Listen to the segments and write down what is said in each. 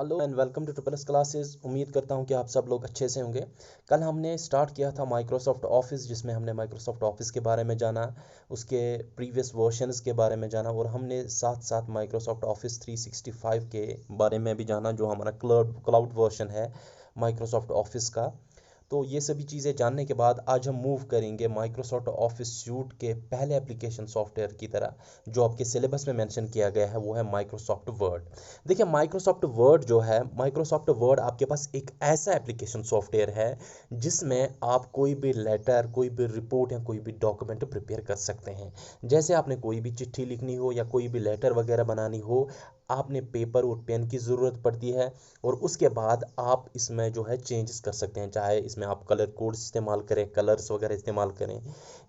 Hello and welcome to triple S classes. उम्मीद करता हूं कि आप सब लोग अच्छे से होंगे। कल हमने स्टार्ट किया था माइक्रोसॉफ्ट ऑफिस, जिसमें हमने माइक्रोसॉफ्ट ऑफिस के बारे में जाना, उसके प्रीवियस वर्जन्स के बारे में जाना और हमने साथ साथ माइक्रोसॉफ्ट ऑफिस 365 के बारे में भी जाना, जो हमारा क्लाउड वर्जन है माइक्रोसॉफ्ट ऑफिस का। तो ये सभी चीज़ें जानने के बाद आज हम मूव करेंगे माइक्रोसॉफ्ट ऑफिस सूट के पहले एप्लीकेशन सॉफ्टवेयर की तरह, जो आपके सिलेबस में मेंशन किया गया है, वो है माइक्रोसॉफ्ट वर्ड। देखिए, माइक्रोसॉफ्ट वर्ड जो है, माइक्रोसॉफ्ट वर्ड आपके पास एक ऐसा एप्लीकेशन सॉफ्टवेयर है जिसमें आप कोई भी लेटर, कोई भी रिपोर्ट या कोई भी डॉक्यूमेंट प्रिपेयर कर सकते हैं। जैसे आपने कोई भी चिट्ठी लिखनी हो या कोई भी लेटर वगैरह बनानी हो, आपने पेपर और पेन की ज़रूरत पड़ती है और उसके बाद आप इसमें जो है चेंजेस कर सकते हैं। चाहे इसमें आप कलर कोड्स इस्तेमाल करें, कलर्स वगैरह इस्तेमाल करें,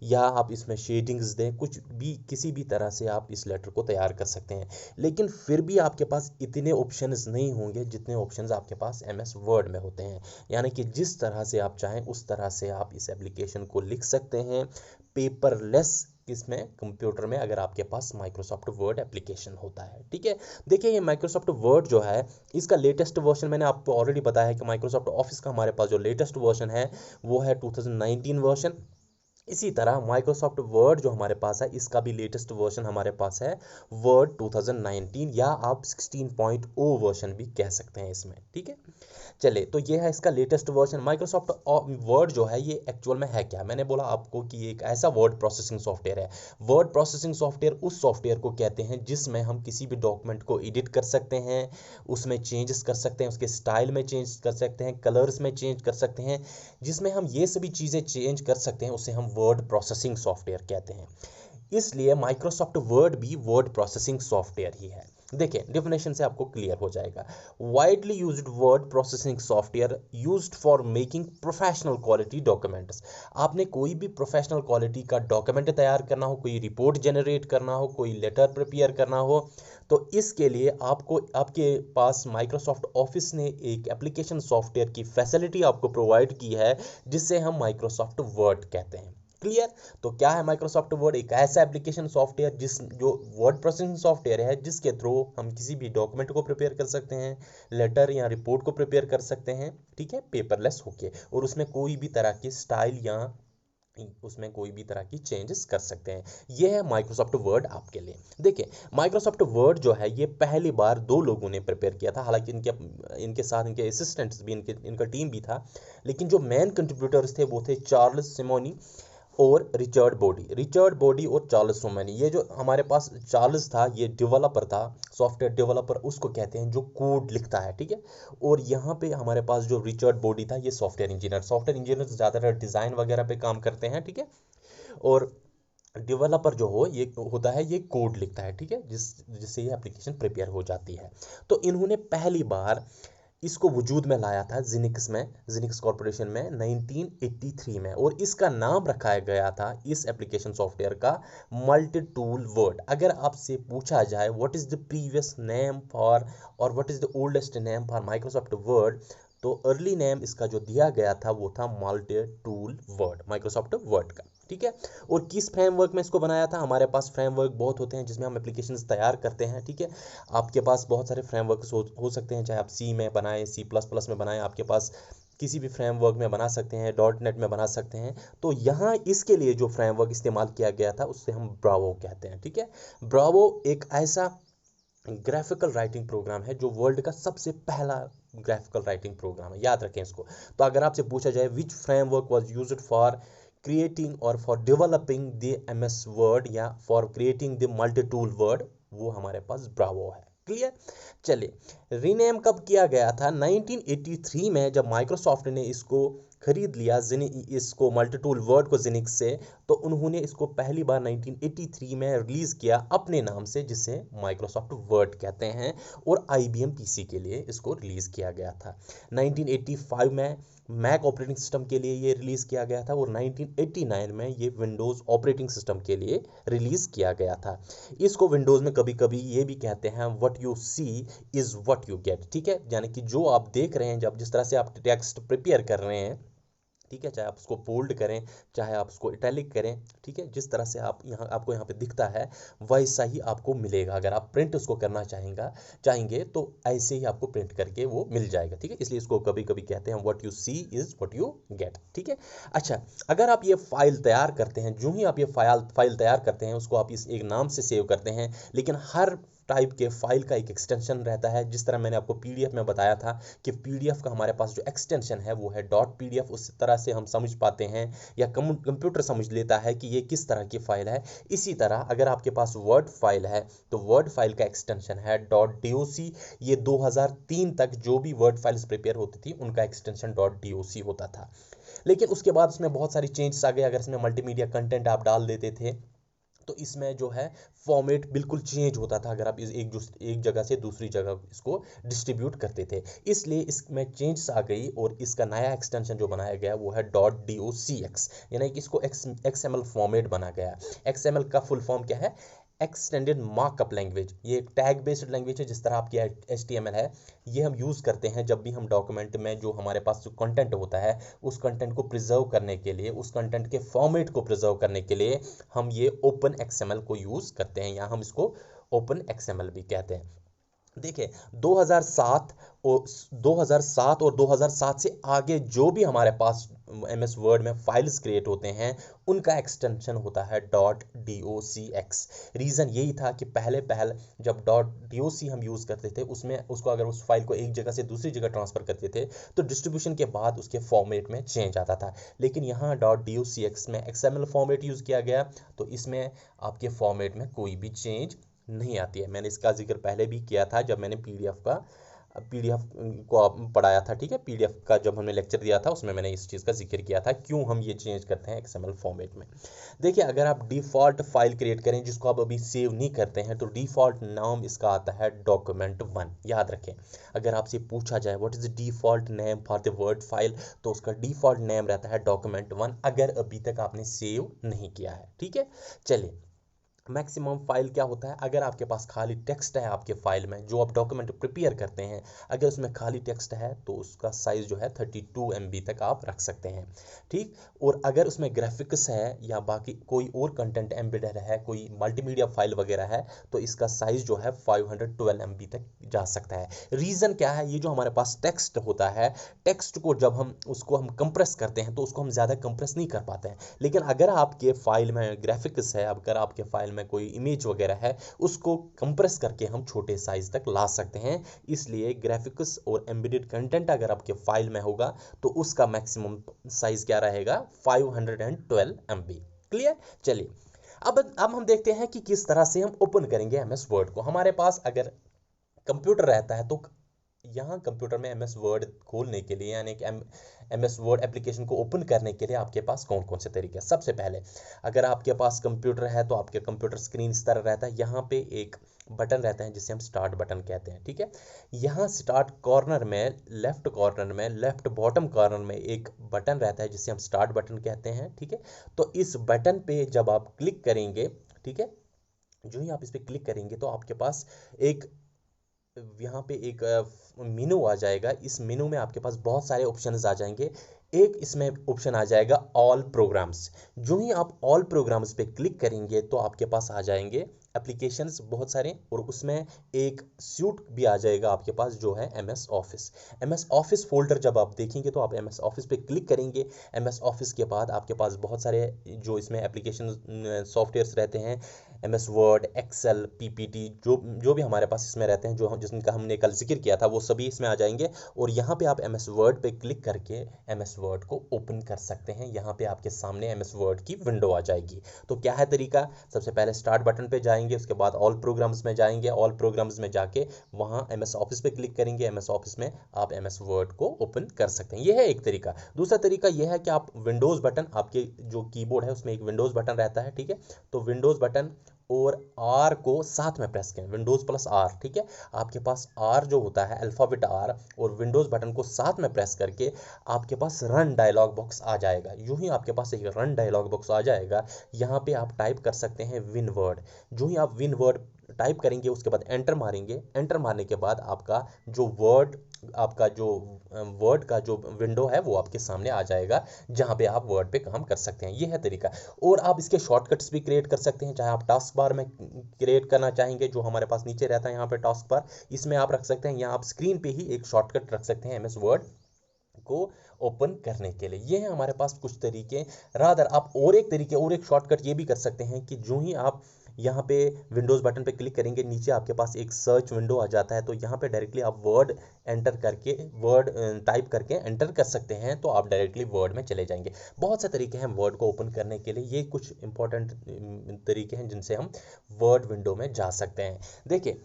या आप इसमें शेडिंग्स दें, कुछ भी किसी भी तरह से आप इस लेटर को तैयार कर सकते हैं। लेकिन फिर भी आपके पास इतने ऑप्शंस नहीं होंगे जितने ऑप्शंस आपके पास एमएस वर्ड में होते हैं। यानी कि जिस तरह से आप चाहें उस तरह से आप इस एप्लीकेशन को लिख सकते हैं पेपरलेस, किसमें, कंप्यूटर में, अगर आपके पास माइक्रोसॉफ्ट वर्ड एप्लीकेशन होता है। ठीक है, देखिए ये माइक्रोसॉफ्ट वर्ड जो है, इसका लेटेस्ट वर्जन मैंने आपको ऑलरेडी बताया है कि माइक्रोसॉफ्ट ऑफिस का हमारे पास जो लेटेस्ट वर्जन है वो है 2019 वर्जन। इसी तरह माइक्रोसॉफ्ट वर्ड जो हमारे पास है, इसका भी लेटेस्ट वर्जन हमारे पास है वर्ड 2019, या आप 16.0 वर्जन भी कह सकते हैं इसमें। ठीक है, चले, तो ये है इसका लेटेस्ट वर्जन। माइक्रोसॉफ्ट वर्ड जो है ये एक्चुअल में है क्या, मैंने बोला आपको कि ये एक ऐसा वर्ड प्रोसेसिंग सॉफ्टवेयर है। वर्ड प्रोसेसिंग सॉफ्टवेयर उस सॉफ्टवेयर को कहते हैं जिसमें हम किसी भी डॉक्यूमेंट को एडिट कर सकते हैं, उसमें चेंजेस कर सकते हैं, उसके स्टाइल में चेंज कर सकते हैं, कलर्स में चेंज कर सकते हैं। जिसमें हम ये सभी चीज़ें चेंज कर सकते हैं उसे हम वर्ड प्रोसेसिंग सॉफ्टवेयर कहते हैं। इसलिए माइक्रोसॉफ्ट वर्ड भी वर्ड प्रोसेसिंग सॉफ्टवेयर ही है। देखिए, डेफिनेशन से आपको क्लियर हो जाएगा। Widely used word processing software used for making professional quality documents. आपने कोई भी प्रोफेशनल क्वालिटी का डॉक्यूमेंट तैयार करना हो, कोई रिपोर्ट जनरेट करना हो, कोई लेटर प्रिपेयर करना हो, तो इसके लिए आपको, आपके पास माइक्रोसॉफ्ट ऑफिस ने एक एप्लीकेशन सॉफ्टवेयर की फैसिलिटी आपको प्रोवाइड की है, जिससे हम माइक्रोसॉफ्ट वर्ड कहते हैं। क्लियर? तो क्या है माइक्रोसॉफ्ट वर्ड? एक ऐसा एप्लीकेशन सॉफ्टवेयर जो वर्ड प्रोसेसिंग सॉफ्टवेयर है, जिसके थ्रू हम किसी भी डॉक्यूमेंट को प्रिपेयर कर सकते हैं, लेटर या रिपोर्ट को प्रिपेयर कर सकते हैं, ठीक है, पेपरलेस होके, और उसमें कोई भी तरह की स्टाइल या उसमें कोई भी तरह की चेंजेस कर सकते हैं। ये है माइक्रोसॉफ्ट वर्ड आपके लिए। देखिए, माइक्रोसॉफ्ट वर्ड जो है ये पहली बार दो लोगों ने प्रिपेयर किया था, हालांकि इनके साथ इनके असिस्टेंट्स भी, इनका टीम भी था, लेकिन जो मेन कंट्रीब्यूटर्स थे वो थे चार्ल्स सिमोनी और रिचर्ड बॉडी और चार्ल्स सोमैनी। ये जो हमारे पास चार्ल्स था, ये डेवलपर था, सॉफ्टवेयर डेवलपर उसको कहते हैं, जो कोड लिखता है। ठीक है, और यहाँ पे हमारे पास जो रिचर्ड बॉडी था, ये सॉफ्टवेयर इंजीनियर ज़्यादातर डिज़ाइन वगैरह पे काम करते हैं। ठीक है, और डेवलपर जो हो ये होता है, ये कोड लिखता है। ठीक है, जिससे ये एप्लीकेशन प्रिपेयर हो जाती है। तो इन्होंने पहली बार इसको वजूद में लाया था जिनिक्स कॉरपोरेशन में 1983 में, और इसका नाम रखा गया था इस एप्लीकेशन सॉफ्टवेयर का मल्टी टूल वर्ड। अगर आपसे पूछा जाए what is the previous name for, और what is the oldest name for Microsoft Word, तो अर्ली नेम इसका जो दिया गया था वो था multi tool word, Microsoft Word का। ठीक है, और किस फ्रेमवर्क में इसको बनाया था? हमारे पास फ्रेमवर्क बहुत होते हैं जिसमें हम एप्लीकेशंस तैयार करते हैं। ठीक है, आपके पास बहुत सारे फ्रेमवर्क्स हो सकते हैं, चाहे आप सी में बनाएं, C++ में बनाएं, आपके पास किसी भी फ्रेमवर्क में बना सकते हैं, .NET में बना सकते हैं। तो यहाँ इसके लिए जो फ्रेमवर्क इस्तेमाल किया गया था उससे हम ब्रावो कहते हैं। ठीक है, ब्रावो एक ऐसा ग्राफिकल राइटिंग प्रोग्राम है जो वर्ल्ड का सबसे पहला ग्राफिकल राइटिंग प्रोग्राम है, याद रखें इसको। तो अगर आपसे पूछा जाए which framework was used for creating और for developing the MS word या for creating the multi tool word, वो हमारे पास ब्रावो है। क्लियर? चलिए, रीनेम कब किया गया था? 1983 में, जब माइक्रोसॉफ्ट ने इसको खरीद लिया, इसको मल्टी टूल वर्ड को जिनिक्स से, तो उन्होंने इसको पहली बार 1983 में रिलीज़ किया अपने नाम से, जिसे माइक्रोसॉफ्ट वर्ड कहते हैं, और IBM PC के लिए इसको रिलीज़ किया गया था। 1985 में मैक ऑपरेटिंग सिस्टम के लिए ये रिलीज़ किया गया था, और 1989 में ये विंडोज़ ऑपरेटिंग सिस्टम के लिए रिलीज़ किया गया था। इसको विंडोज़ में कभी कभी ये भी कहते हैं what you see is what you get. ठीक है, यानी कि जो आप देख रहे हैं, जब जिस तरह से आप टेक्स्ट प्रिपेयर कर रहे हैं, ठीक है, चाहे आप उसको बोल्ड करें, चाहे आप उसको इटैलिक करें, ठीक है, जिस तरह से आप यहाँ आपको यहाँ पे दिखता है वैसा ही आपको मिलेगा। अगर आप प्रिंट उसको करना चाहेंगे तो ऐसे ही आपको प्रिंट करके वो मिल जाएगा, ठीक है। इसलिए इसको कभी कभी कहते हैं what you see is what you get, ठीक है। अच्छा, अगर आप ये फाइल तैयार करते हैं, जो ही आप ये फाइल तैयार करते हैं उसको आप इस एक नाम से सेव करते हैं, लेकिन हर टाइप के फाइल का एक एक्सटेंशन रहता है। जिस तरह मैंने आपको पीडीएफ में बताया था कि पीडीएफ का हमारे पास जो एक्सटेंशन है वो है डॉट पीडीएफ, उस तरह से हम समझ पाते हैं या कंप्यूटर समझ लेता है कि ये किस तरह की फाइल है। इसी तरह अगर आपके पास वर्ड फाइल है तो वर्ड फाइल का एक्सटेंशन है डॉट डॉक। ये 2003 तक जो भी वर्ड फाइल्स प्रिपेयर होती थी उनका एक्सटेंशन डॉट डॉक होता था। लेकिन उसके बाद इसमें बहुत सारी चेंजेस आ गए। अगर इसमें मल्टीमीडिया कंटेंट आप डाल देते थे तो इसमें जो है फॉर्मेट बिल्कुल चेंज होता था, अगर आप एक जगह से दूसरी जगह इसको डिस्ट्रीब्यूट करते थे। इसलिए इसमें चेंजेस आ गई और इसका नया एक्सटेंशन जो बनाया गया वो है डॉट डॉक्स, यानी कि इसको XML फॉर्मेट बना गया। XML का फुल फॉर्म क्या है? Extended markup language. ये एक टैग बेस्ड लैंग्वेज है, जिस तरह आपकी HTML है, ये हम यूज़ करते हैं जब भी हम डॉक्यूमेंट में जो हमारे पास जो कंटेंट होता है उस कंटेंट को प्रिजर्व करने के लिए, उस कंटेंट के फॉर्मेट को प्रिजर्व करने के लिए हम ये ओपन XML को यूज़ करते हैं, या हम इसको ओपन XML भी कहते हैं। देखिए 2007 और 2007 से आगे जो भी हमारे पास MS वर्ड में फाइल्स क्रिएट होते हैं उनका एक्सटेंशन होता है डॉट डॉक्स। रीज़न यही था कि पहले जब डॉट डॉक हम यूज़ करते थे उसमें उसको अगर उस फाइल को एक जगह से दूसरी जगह ट्रांसफ़र करते थे तो डिस्ट्रीब्यूशन के बाद उसके फॉर्मेट में चेंज आता था। लेकिन यहाँ डॉट डॉक्स में XML फॉर्मेट यूज़ किया गया, तो इसमें आपके फॉर्मेट में कोई भी चेंज नहीं आती है। मैंने इसका जिक्र पहले भी किया था जब मैंने पीडीएफ को पढ़ाया था, ठीक है। पीडीएफ का जब हमने लेक्चर दिया था उसमें मैंने इस चीज़ का जिक्र किया था क्यों हम ये चेंज करते हैं XML फॉर्मेट में। देखिए अगर आप डिफ़ॉल्ट फाइल क्रिएट करें जिसको आप अभी सेव नहीं करते हैं तो डिफ़ॉल्ट नाम इसका आता है document1। याद रखें, अगर आपसे पूछा जाए what is the default name for the word file तो उसका डिफ़ॉल्ट नेम रहता है document1, अगर अभी तक आपने सेव नहीं किया है, ठीक है। चलिए, मैक्सिमम फाइल क्या होता है? अगर आपके पास खाली टेक्स्ट है आपके फाइल में, जो आप डॉक्यूमेंट प्रिपेयर करते हैं, अगर उसमें खाली टेक्स्ट है तो उसका साइज़ जो है 32 MB तक आप रख सकते हैं, ठीक। और अगर उसमें ग्राफिक्स है या बाकी कोई और कंटेंट एम्बेडेड है, कोई मल्टीमीडिया फाइल वगैरह है, तो इसका साइज़ जो है 512 MB तक जा सकता है। रीज़न क्या है? ये जो हमारे पास टेक्स्ट होता है, टेक्स्ट को जब हम कंप्रेस करते हैं तो उसको हम ज़्यादा कंप्रेस नहीं कर पाते हैं। लेकिन अगर आपके फाइल में ग्राफिक्स है, अगर आपके फाइल में कोई इमेज वगैरह है, उसको कंप्रेस करके हम छोटे साइज तक ला सकते हैं। इसलिए ग्राफिक्स और एम्बेडेड कंटेंट अगर आपके फाइल में होगा तो उसका मैक्सिमम साइज क्या रहेगा? 512 MB। क्लियर? चलिए, अब हम देखते हैं कि किस तरह से हम ओपन करेंगे MS वर्ड को। हमारे पास अगर कंप्यूटर रहता है तो यहाँ कंप्यूटर में MS वर्ड खोलने के लिए, यानी कि MS वर्ड एप्लीकेशन को ओपन करने के लिए आपके पास कौन कौन से तरीके हैं? सबसे पहले अगर आपके पास कंप्यूटर है तो आपके कंप्यूटर स्क्रीन इस तरह रहता है। यहाँ पे एक बटन रहता है जिसे हम स्टार्ट बटन कहते हैं, ठीक है। यहाँ स्टार्ट कॉर्नर में, लेफ्ट कॉर्नर में, लेफ्ट बॉटम कॉर्नर में एक बटन रहता है जिसे हम स्टार्ट बटन कहते हैं, ठीक है। तो इस बटन पे जब आप क्लिक करेंगे, ठीक है, जो ही आप इस पर क्लिक करेंगे तो आपके पास यहाँ पे एक मेनू आ जाएगा। इस मेनू में आपके पास बहुत सारे ऑप्शंस आ जाएंगे। एक इसमें ऑप्शन आ जाएगा ऑल प्रोग्राम्स। जो ही आप ऑल प्रोग्राम्स पे क्लिक करेंगे तो आपके पास आ जाएंगे एप्लीकेशंस बहुत सारे, और उसमें एक सूट भी आ जाएगा आपके पास जो है MS office. MS office folder जब आप देखेंगे तो आप MS ऑफिस पे क्लिक करेंगे। MS ऑफिस के बाद आपके पास बहुत सारे जो इसमें एप्लीकेशन सॉफ्टवेयर्स रहते हैं, MS वर्ड, एक्सेल, PPT, जो भी हमारे पास इसमें रहते हैं, जिनका हमने कल जिक्र किया था, वो सभी इसमें आ जाएंगे। और यहाँ पे आप MS वर्ड पे क्लिक करके MS वर्ड को ओपन कर सकते हैं। यहाँ पे आपके सामने MS वर्ड की विंडो आ जाएगी। तो क्या है तरीका? सबसे पहले स्टार्ट बटन पे जाएंगे, उसके बाद ऑल प्रोग्राम्स में जाएंगे, ऑल प्रोग्राम्स में जाके वहाँ MS ऑफिस पे क्लिक करेंगे। MS ऑफिस में आप MS वर्ड को ओपन कर सकते हैं। यह है एक तरीका। दूसरा तरीका यह है कि आप विंडोज़ बटन, आपके जो कीबोर्ड है उसमें एक विंडोज़ बटन रहता है, ठीक है। तो विंडोज़ बटन और R को साथ में प्रेस करें, विंडोज़ प्लस R, ठीक है। आपके पास R जो होता है, अल्फ़ाबेट R, और विंडोज़ बटन को साथ में प्रेस करके आपके पास रन डायलॉग बॉक्स आ जाएगा। यूं ही आपके पास एक रन डायलॉग बॉक्स आ जाएगा। यहाँ पे आप टाइप कर सकते हैं विन वर्ड। जो ही आप विन वर्ड टाइप करेंगे उसके बाद एंटर मारेंगे। एंटर मारने के बाद आपका जो वर्ड आपका जो वर्ड का जो विंडो है वो आपके सामने आ जाएगा, जहाँ पे आप वर्ड पे काम कर सकते हैं। ये है तरीका। और आप इसके शॉर्टकट्स भी क्रिएट कर सकते हैं, चाहे आप टास्क बार में क्रिएट करना चाहेंगे, जो हमारे पास नीचे रहता है यहाँ पे टास्क बार, इसमें आप रख सकते हैं, या आप स्क्रीन पे ही एक शॉर्टकट रख सकते हैं MS वर्ड को ओपन करने के लिए। ये है हमारे पास कुछ तरीके। रादर आप और एक तरीके और एक शॉर्टकट ये भी कर सकते हैं कि जो ही आप यहाँ पे विंडोज़ बटन पे क्लिक करेंगे, नीचे आपके पास एक सर्च विंडो आ जाता है, तो यहाँ पे डायरेक्टली आप वर्ड एंटर करके, वर्ड टाइप करके एंटर कर सकते हैं, तो आप डायरेक्टली वर्ड में चले जाएंगे। बहुत से तरीके हैं वर्ड को ओपन करने के लिए। ये कुछ इंपॉर्टेंट तरीके हैं जिनसे हम वर्ड विंडो में जा सकते हैं। देखिए,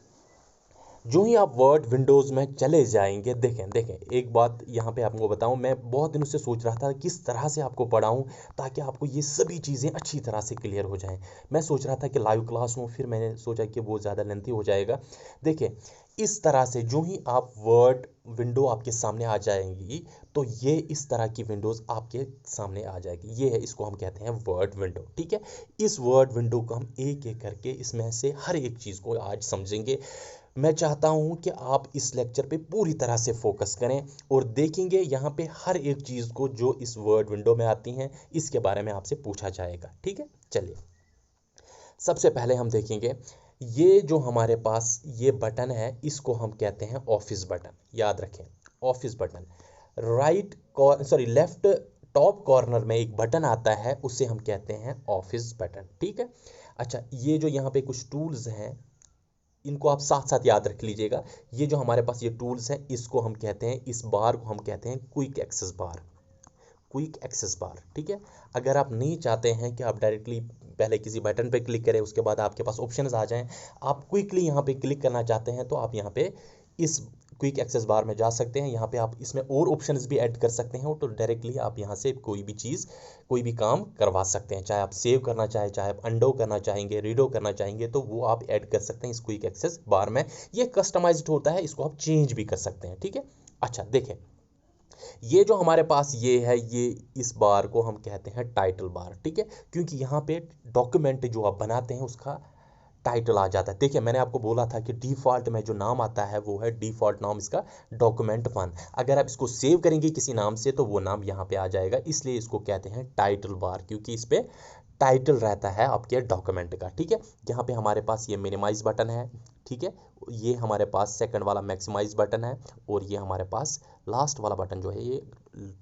जो ही आप वर्ड विंडोज़ में चले जाएंगे, देखें देखें एक बात यहाँ पे आपको बताऊँ, मैं बहुत दिनों से सोच रहा था किस तरह से आपको पढ़ाऊँ ताकि आपको ये सभी चीज़ें अच्छी तरह से क्लियर हो जाएं। मैं सोच रहा था कि लाइव क्लास लूँ, फिर मैंने सोचा कि वो ज़्यादा लेंथी हो जाएगा। देखिए, इस तरह से जो ही आप वर्ड विंडो आपके सामने आ जाएंगी, तो ये इस तरह की विंडोज़ आपके सामने आ जाएगी। ये है, इसको हम कहते हैं वर्ड विंडो। ठीक है, इस वर्ड विंडो को हम एक एक करके इसमें से हर एक चीज़ को आज समझेंगे। मैं चाहता हूं कि आप इस लेक्चर पे पूरी तरह से फोकस करें और देखेंगे यहाँ पे हर एक चीज़ को जो इस वर्ड विंडो में आती हैं, इसके बारे में आपसे पूछा जाएगा। ठीक है, चलिए सबसे पहले हम देखेंगे, ये जो हमारे पास ये बटन है, इसको हम कहते हैं ऑफिस बटन। याद रखें, office button. Left top corner में एक बटन आता है, उसे हम कहते हैं ऑफिस बटन। ठीक है, अच्छा, ये जो यहाँ पे कुछ टूल्स हैं, इनको आप साथ साथ याद रख लीजिएगा। ये जो हमारे पास ये टूल्स हैं, इसको हम कहते हैं, इस बार को हम कहते हैं क्विक एक्सेस बार। क्विक एक्सेस बार, ठीक है। अगर आप नहीं चाहते हैं कि आप डायरेक्टली पहले किसी बटन पे क्लिक करें, उसके बाद आपके पास ऑप्शंस आ जाएं, आप क्विकली यहाँ पे क्लिक करना चाहते हैं, तो आप यहाँ पे इस क्विक एक्सेस बार में जा सकते हैं। यहाँ पे आप इसमें और ऑप्शंस भी ऐड कर सकते हैं, तो डायरेक्टली आप यहाँ से कोई भी चीज़, कोई भी काम करवा सकते हैं। चाहे आप सेव करना चाहें, चाहे आप अंडो करना चाहेंगे, रीडो करना चाहेंगे, तो वो आप ऐड कर सकते हैं इस क्विक एक्सेस बार में। ये कस्टमाइज्ड होता है, इसको आप चेंज भी कर सकते हैं। ठीक है, अच्छा देखें, ये जो हमारे पास ये है, ये इस बार को हम कहते हैं टाइटल बार। ठीक है, क्योंकि यहाँ पे डॉक्यूमेंट जो आप बनाते हैं उसका टाइटल आ जाता है। देखिए, मैंने आपको बोला था कि डिफ़ॉल्ट में जो नाम आता है वो है डिफ़ॉल्ट नाम इसका डॉक्यूमेंट 1। अगर आप इसको सेव करेंगे किसी नाम से, तो वो नाम यहाँ पे आ जाएगा, इसलिए इसको कहते हैं टाइटल बार, क्योंकि इस पे टाइटल रहता है आपके डॉक्यूमेंट का। ठीक है, यहाँ पे हमारे पास ये मिनिमाइज बटन है। ठीक है, ये हमारे पास सेकंड वाला मैक्सिमाइज बटन है, और ये हमारे पास लास्ट वाला बटन जो है, ये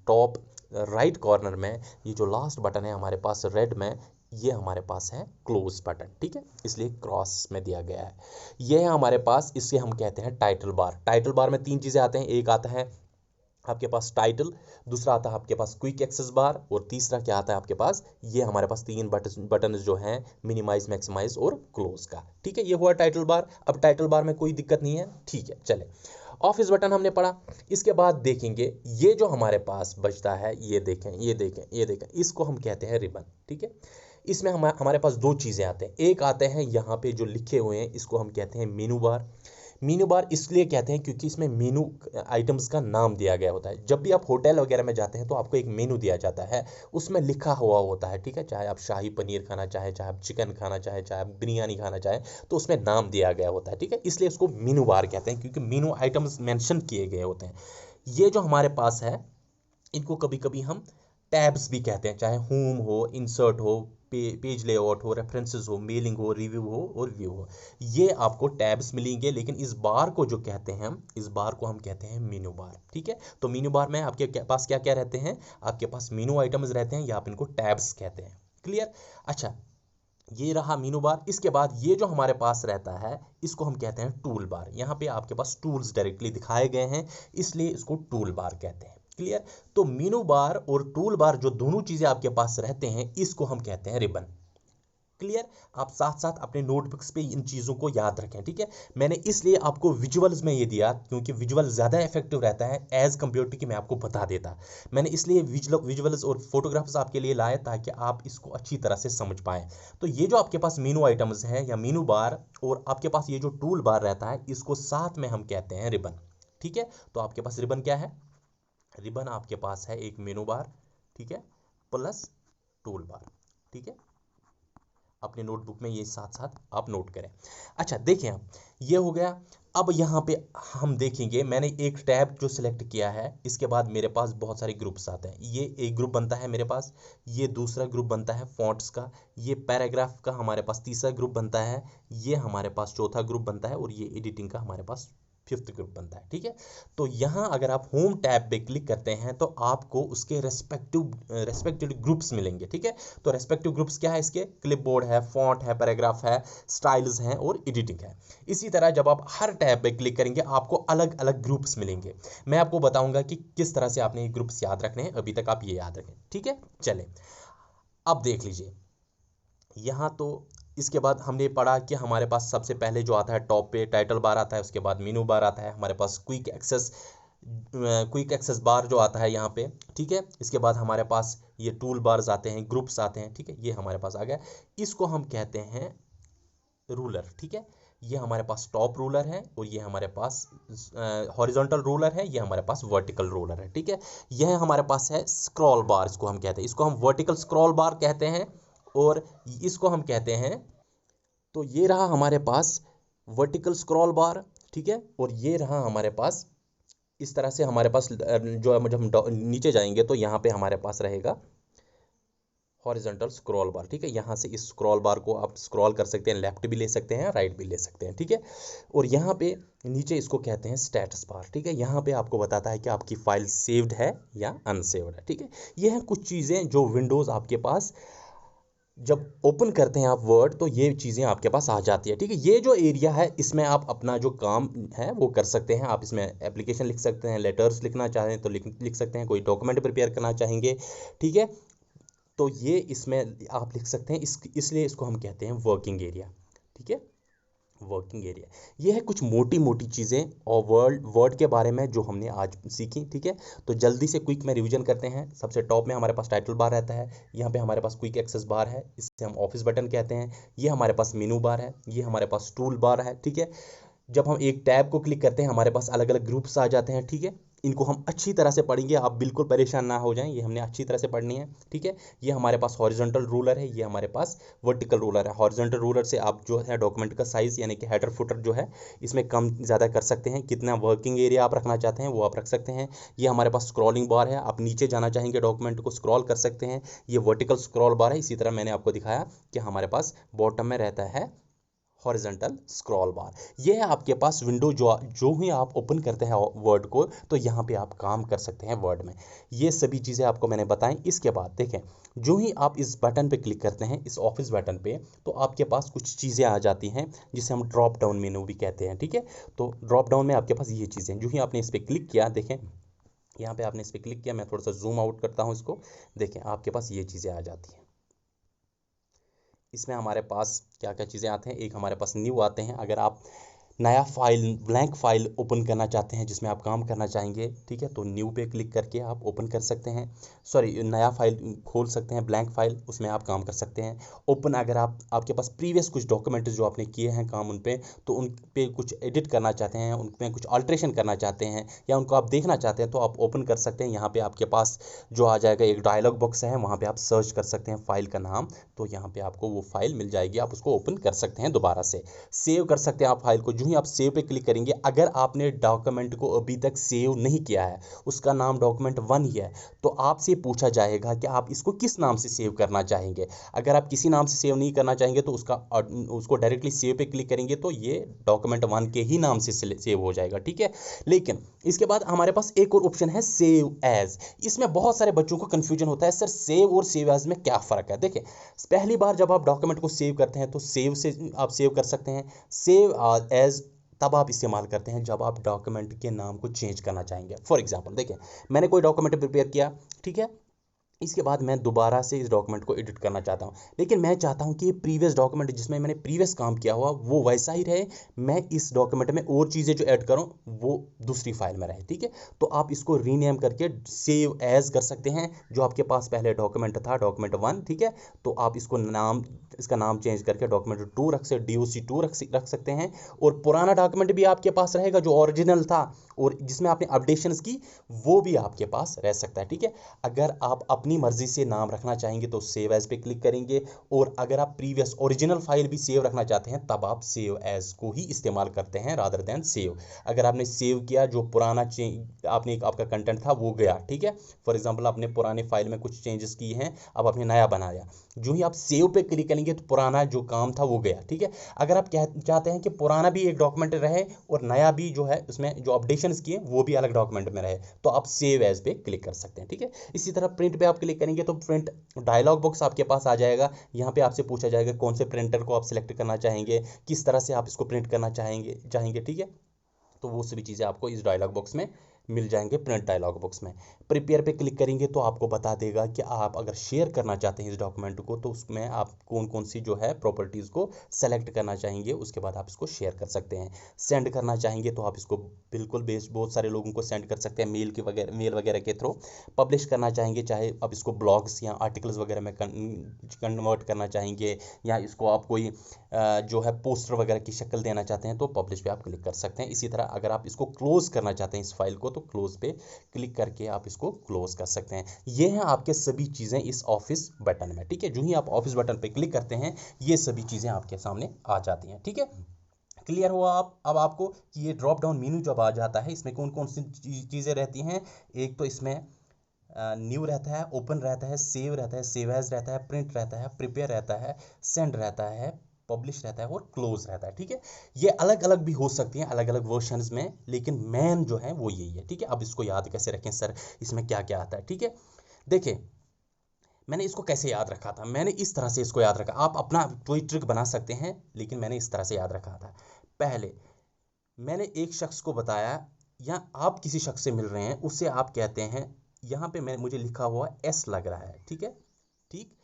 टॉप राइट कॉर्नर में ये जो लास्ट बटन है हमारे पास रेड में, ये हमारे पास है क्लोज बटन। ठीक है, इसलिए क्रॉस में दिया गया है। ये है हमारे पास, इसे हम कहते हैं टाइटल बार। टाइटल बार में 3 चीज़ें आते हैं, एक आता है आपके पास टाइटल, दूसरा आता है आपके पास क्विक एक्सेस बार, और तीसरा क्या आता है आपके पास, ये हमारे पास 3 बटन जो हैं, मिनिमाइज, मैक्सिमाइज और क्लोज का। ठीक है, ये हुआ टाइटल बार। अब टाइटल बार में कोई दिक्कत नहीं है। ठीक है, चले, ऑफिस बटन हमने पढ़ा। इसके बाद देखेंगे, ये जो हमारे पास बचता है, ये देखें, ये देखें, ये देखें, इसको हम कहते हैं रिबन। ठीक है, इसमें हमारे पास 2 चीज़ें आते हैं। एक आते हैं यहाँ पे जो लिखे हुए हैं, इसको हम कहते हैं मेनू बार। मेनू बार इसलिए कहते हैं क्योंकि इसमें मेनू आइटम्स का नाम दिया गया होता है। जब भी आप होटल वगैरह में जाते हैं, तो आपको एक मेनू दिया जाता है, उसमें लिखा हुआ होता है। ठीक है, चाहे आप शाही पनीर खाना चाहे, चाहे आप चिकन खाना चाहे, चाहे आप बिरयानी खाना चाहे, तो उसमें नाम दिया गया होता है। ठीक है, इसलिए उसको मेनू बार कहते हैं, क्योंकि मेनू आइटम्स मेंशन किए गए होते हैं। ये जो हमारे पास है, इनको कभी कभी हम टैब्स भी कहते हैं, चाहे होम हो, इंसर्ट हो, पेज लेआउट हो, रेफरेंसेस हो, मेलिंग हो, रिव्यू हो और व्यू हो, ये आपको टैब्स मिलेंगे। लेकिन इस बार को जो कहते हैं हम, इस बार को हम कहते हैं मेनू बार। ठीक है, तो मेनू बार में आपके पास क्या क्या रहते हैं, आपके पास मेनू आइटम्स रहते हैं, या आप इनको टैब्स कहते हैं। क्लियर, अच्छा, ये रहा मीनू बार। इसके बाद ये जो हमारे पास रहता है, इसको हम कहते हैं टूल बार। यहाँ पे आपके पास टूल्स डायरेक्टली दिखाए गए हैं, इसलिए इसको टूल बार कहते हैं। क्लियर, तो मीनू बार और टूल बार जो दोनों चीज़ें आपके पास रहते हैं, इसको हम कहते हैं रिबन। क्लियर, आप साथ साथ अपने नोटबुक्स पे इन चीज़ों को याद रखें। ठीक है, मैंने इसलिए आपको विजुअल्स में ये दिया, क्योंकि विजुअल ज़्यादा इफेक्टिव रहता है एज कम्पेयर टू कि मैं आपको बता देता। मैंने इसलिए विजुअल्स और फोटोग्राफ्स आपके लिए लाए, ताकि आप इसको अच्छी तरह से समझ पाएँ। तो ये जो आपके पास मीनू आइटम्स हैं, या मीनू बार, और आपके पास ये जो टूल बार रहता है, इसको साथ में हम कहते हैं रिबन। ठीक है, तो आपके पास रिबन क्या है, रिबन आपके पास है एक मेनू बार, ठीक है, प्लस टूल बार। ठीक है, अपने नोटबुक में ये साथ साथ आप नोट करें। अच्छा, देखें, आप ये हो गया। अब यहाँ पे हम देखेंगे, मैंने एक टैब जो सिलेक्ट किया है, इसके बाद मेरे पास बहुत सारे ग्रुप्स आते हैं। ये एक ग्रुप बनता है मेरे पास, ये दूसरा ग्रुप बनता है फॉन्ट्स का, ये पैराग्राफ का हमारे पास तीसरा ग्रुप बनता है, ये हमारे पास चौथा ग्रुप बनता है, और ये एडिटिंग का हमारे पास फिफ्थ ग्रुप बनता है। ठीक है, तो यहाँ अगर आप होम टैब पे क्लिक करते हैं तो आपको उसके रेस्पेक्टिव ग्रुप्स मिलेंगे। ठीक है, तो रेस्पेक्टिव ग्रुप्स क्या है, इसके क्लिपबोर्ड है, फॉन्ट है, पैराग्राफ है, स्टाइल्स हैं और एडिटिंग है। इसी तरह जब आप हर टैब पे क्लिक करेंगे आपको अलग अलग ग्रुप्स मिलेंगे। मैं आपको बताऊंगा कि किस तरह से आपने ये ग्रुप्स याद रखने हैं, अभी तक आप ये याद रखें। ठीक है, चलें अब देख लीजिए। यहाँ तो इसके बाद हमने पढ़ा कि हमारे पास सबसे पहले जो आता है टॉप पे टाइटल बार आता है, उसके बाद मेनू बार आता है, हमारे पास क्विक एक्सेस बार जो आता है यहाँ पे। ठीक है, इसके बाद हमारे पास ये टूल बार्स आते हैं, ग्रुप्स आते हैं। ठीक है, ये हमारे पास आ गया, इसको हम कहते हैं रूलर। ठीक है, ये हमारे पास टॉप रूलर है और ये हमारे पास हॉरिजॉन्टल रूलर है, ये हमारे पास वर्टिकल रूलर है। ठीक है, यह हमारे पास है स्क्रॉल बार, इसको हम कहते हैं, इसको हम वर्टिकल स्क्रॉल बार कहते हैं और इसको हम कहते हैं, तो ये रहा हमारे पास वर्टिकल स्क्रॉल बार। ठीक है, और ये रहा हमारे पास, इस तरह से हमारे पास जो जब हम नीचे जाएंगे तो यहाँ पे हमारे पास रहेगा हॉरिजॉन्टल स्क्रॉल बार। ठीक है, यहाँ से इस स्क्रॉल बार को आप स्क्रॉल कर सकते हैं, लेफ्ट भी ले सकते हैं, राइट भी ले सकते हैं। ठीक है, और यहाँ पे नीचे इसको कहते हैं स्टेटस बार। ठीक है, यहाँ पे आपको बताता है कि आपकी फाइल सेव्ड है या अनसेव्ड है। ठीक है, ये हैं कुछ चीज़ें जो विंडोज़ आपके पास जब ओपन करते हैं आप वर्ड, तो ये चीज़ें आपके पास आ जाती है। ठीक है, ये जो एरिया है इसमें आप अपना जो काम है वो कर सकते हैं। आप इसमें एप्लीकेशन लिख सकते हैं, लेटर्स लिखना चाहें तो लिख सकते हैं, कोई डॉक्यूमेंट प्रिपेयर करना चाहेंगे। ठीक है, तो ये इसमें आप लिख सकते हैं, इसलिए इसको हम कहते हैं वर्किंग एरिया। ठीक है, वर्किंग एरिया, ये है कुछ मोटी मोटी चीज़ें और वर्ड के बारे में जो हमने आज सीखी। ठीक है, तो जल्दी से क्विक में रिवीजन करते हैं। सबसे टॉप में हमारे पास टाइटल बार रहता है, यहाँ पे हमारे पास क्विक एक्सेस बार है, इससे हम ऑफिस बटन कहते हैं। ये हमारे पास मेनू बार है, ये हमारे पास टूल बार है। ठीक है, जब हम एक टैब को क्लिक करते हैं हमारे पास अलग अलग ग्रुप्स आ जाते हैं। ठीक है, इनको हम अच्छी तरह से पढ़ेंगे, आप बिल्कुल परेशान ना हो जाएं, ये हमने अच्छी तरह से पढ़नी है। ठीक है, ये हमारे पास हॉरिजॉन्टल रूलर है, ये हमारे पास वर्टिकल रूलर है। हॉरिजॉन्टल रूलर से आप जो है डॉक्यूमेंट का साइज़ यानी कि हेडर फुटर जो है इसमें कम ज़्यादा कर सकते हैं, कितना वर्किंग एरिया आप रखना चाहते हैं वो आप रख सकते हैं। ये हमारे पास स्क्रॉलिंग बार है, आप नीचे जाना चाहेंगे डॉक्यूमेंट को स्क्रॉल कर सकते हैं। ये वर्टिकल स्क्रॉल बार है, इसी तरह मैंने आपको दिखाया कि हमारे पास बॉटम में रहता है हॉरिजॉन्टल स्क्रॉल बार। ये है आपके पास विंडो, जो ही आप ओपन करते हैं वर्ड को तो यहाँ पे आप काम कर सकते हैं वर्ड में। ये सभी चीज़ें आपको मैंने बताई। इसके बाद देखें, जो ही आप इस बटन पे क्लिक करते हैं, इस ऑफिस बटन पे, तो आपके पास कुछ चीज़ें आ जाती हैं जिसे हम ड्रॉप डाउन मेनू भी कहते हैं। ठीक है, तो ड्रॉप डाउन में आपके पास ये चीज़ें, जो ही आपने इस पर क्लिक किया, देखें यहाँ पे आपने इस पर क्लिक किया, मैं थोड़ा सा जूम आउट करता हूँ इसको, देखें आपके पास ये चीज़ें आ जाती हैं। इसमें हमारे पास क्या क्या चीज़ें आते हैं, एक हमारे पास न्यू आते हैं, अगर आप नया फाइल ब्लैंक फाइल ओपन करना चाहते हैं जिसमें आप काम करना चाहेंगे। ठीक है, तो न्यू पे क्लिक करके आप ओपन कर सकते हैं, सॉरी नया फाइल खोल सकते हैं, ब्लैंक फाइल, उसमें आप काम कर सकते हैं। ओपन, अगर आपके पास प्रीवियस कुछ डॉक्यूमेंट जो आपने किए हैं काम उन पे, तो उन पे कुछ एडिट करना चाहते हैं, उनमें कुछ अल्ट्रेशन करना चाहते हैं या उनको आप देखना चाहते हैं तो आप ओपन कर सकते हैं। यहाँ पर आपके पास जो आ जाएगा एक डायलॉग बॉक्स है, वहाँ पर आप सर्च कर सकते हैं फाइल का नाम, तो यहाँ पर आपको वो फाइल मिल जाएगी, आप उसको ओपन कर सकते हैं। दोबारा से सेव कर सकते हैं आप फाइल को। ही आप सेव पे क्लिक करेंगे, अगर आपने डॉक्यूमेंट को अभी तक सेव नहीं किया है, उसका नाम डॉक्यूमेंट 1 ही है, तो आपसे पूछा जाएगा कि आप इसको किस नाम से सेव करना चाहेंगे। अगर आप किसी नाम से सेव नहीं करना चाहेंगे तो उसको डायरेक्टली सेव पे क्लिक करेंगे तो ये डॉक्यूमेंट 1 के ही नाम से सेव हो जाएगा। ठीक है, लेकिन इसके बाद हमारे पास एक और ऑप्शन है सेव एज। इसमें बहुत सारे बच्चों को कंफ्यूजन होता है, सर सेव और सेव एज में क्या फ़र्क है। देखिए, पहली बार जब आप डॉक्यूमेंट को सेव करते हैं तो सेव से आप सेव कर सकते हैं, सेव एज तब आप इस्तेमाल करते हैं जब आप डॉक्यूमेंट के नाम को चेंज करना चाहेंगे। फॉर एग्जांपल देखिए, मैंने कोई डॉक्यूमेंट प्रिपेयर किया, ठीक है, इसके बाद मैं दोबारा से इस डॉक्यूमेंट को एडिट करना चाहता हूँ, लेकिन मैं चाहता हूँ कि ये प्रीवियस डॉक्यूमेंट जिसमें मैंने प्रीवियस काम किया हुआ वो वैसा ही रहे, मैं इस डॉक्यूमेंट में और चीज़ें जो ऐड करूँ वो दूसरी फाइल में रहे। ठीक है, तो आप इसको रीनेम करके सेव एज कर सकते हैं, जो आपके पास पहले डॉक्यूमेंट था डॉक्यूमेंट 1, ठीक है, तो आप इसका नाम चेंज करके डॉक्यूमेंट 2 DOC2 रख सकते हैं, और पुराना डॉक्यूमेंट भी आपके पास रहेगा जो ओरिजिनल था और जिसमें आपने अपडेशंस की, वो भी आपके पास रह सकता है। ठीक है, अगर आप अपनी मर्जी से नाम रखना चाहेंगे तो सेव एज पे क्लिक करेंगे, और अगर आप प्रीवियस ओरिजिनल फाइल भी सेव रखना चाहते हैं तब आप सेव एज को ही इस्तेमाल करते हैं रादर देन सेव। अगर आपने सेव किया, जो पुराना आपने आपका कंटेंट था वो गया, ठीक है। फॉर एग्जांपल आपने पुराने फाइल में कुछ चेंजेस किए हैं, अब आपने नया बनाया, जो ही आप सेव पे क्लिक करेंगे तो पुराना जो काम था वो गया, ठीक है। अगर आप चाहते हैं कि पुराना भी एक डॉक्यूमेंट रहे और नया भी जो है उसमें जो अपडेशंस किए वो भी अलग डॉक्यूमेंट में रहे, तो आप सेव एज पे क्लिक कर सकते हैं, ठीक है। इसी तरह प्रिंट पे आप क्लिक करेंगे तो प्रिंट डायलॉग बॉक्स आपके पास आ जाएगा। यहाँ पे आपसे पूछा जाएगा कौन से प्रिंटर को आप सिलेक्ट करना चाहेंगे, किस तरह से आप इसको प्रिंट करना चाहेंगे, ठीक है। तो वो सभी चीज़ें आपको इस डायलॉग बॉक्स में मिल जाएंगे, प्रिंट डायलॉग बॉक्स में। प्रिपेयर पे क्लिक करेंगे तो आपको बता देगा कि आप अगर शेयर करना चाहते हैं इस डॉक्यूमेंट को तो उसमें आप कौन कौन सी जो है प्रॉपर्टीज़ को सेलेक्ट करना चाहेंगे, उसके बाद आप इसको शेयर कर सकते हैं। सेंड करना चाहेंगे तो आप इसको बिल्कुल बहुत सारे लोगों को सेंड कर सकते हैं मेल वगैरह के थ्रू। पब्लिश करना चाहेंगे, चाहे आप इसको ब्लॉग्स या आर्टिकल्स वगैरह में कन्वर्ट करना चाहेंगे, या इसको आप कोई जो है पोस्टर वगैरह की शक्ल देना चाहते हैं तो पब्लिश पे आप क्लिक कर सकते हैं। इसी तरह अगर आप इसको क्लोज करना चाहते हैं इस फाइल को तो क्लोज पे क्लिक करके आप इसको क्लोज कर सकते हैं। ये हैं आपके सभी चीज़ें इस ऑफिस बटन में, ठीक है। जो ही आप ऑफिस बटन पे क्लिक करते हैं ये सभी चीज़ें आपके सामने आ जाती हैं, ठीक है। क्लियर हुआ आप अब आपको कि ये ड्रॉप डाउन मेनू जब आ जाता है इसमें कौन कौन सी चीज़ें रहती हैं। एक तो इसमें न्यू रहता है, ओपन रहता है, सेव रहता है, सेव एज रहता है, प्रिंट रहता है, प्रिपेयर रहता है, सेंड रहता है, पब्लिश रहता है और क्लोज रहता है, ठीक है। ये अलग अलग भी हो सकती हैं अलग अलग वर्जन्स में, लेकिन मेन जो है वो यही है, ठीक है। अब इसको याद कैसे रखें सर, इसमें क्या क्या आता है, ठीक है। देखिए मैंने इसको कैसे याद रखा था, मैंने इस तरह से इसको याद रखा। आप अपना कोई ट्रिक बना सकते हैं, लेकिन मैंने इस तरह से याद रखा था। पहले मैंने एक शख्स को बताया, या आप किसी शख्स से मिल रहे हैं उससे आप कहते हैं, यहाँ पे मुझे लिखा हुआ एस लग रहा है, ठीक है, ठीक।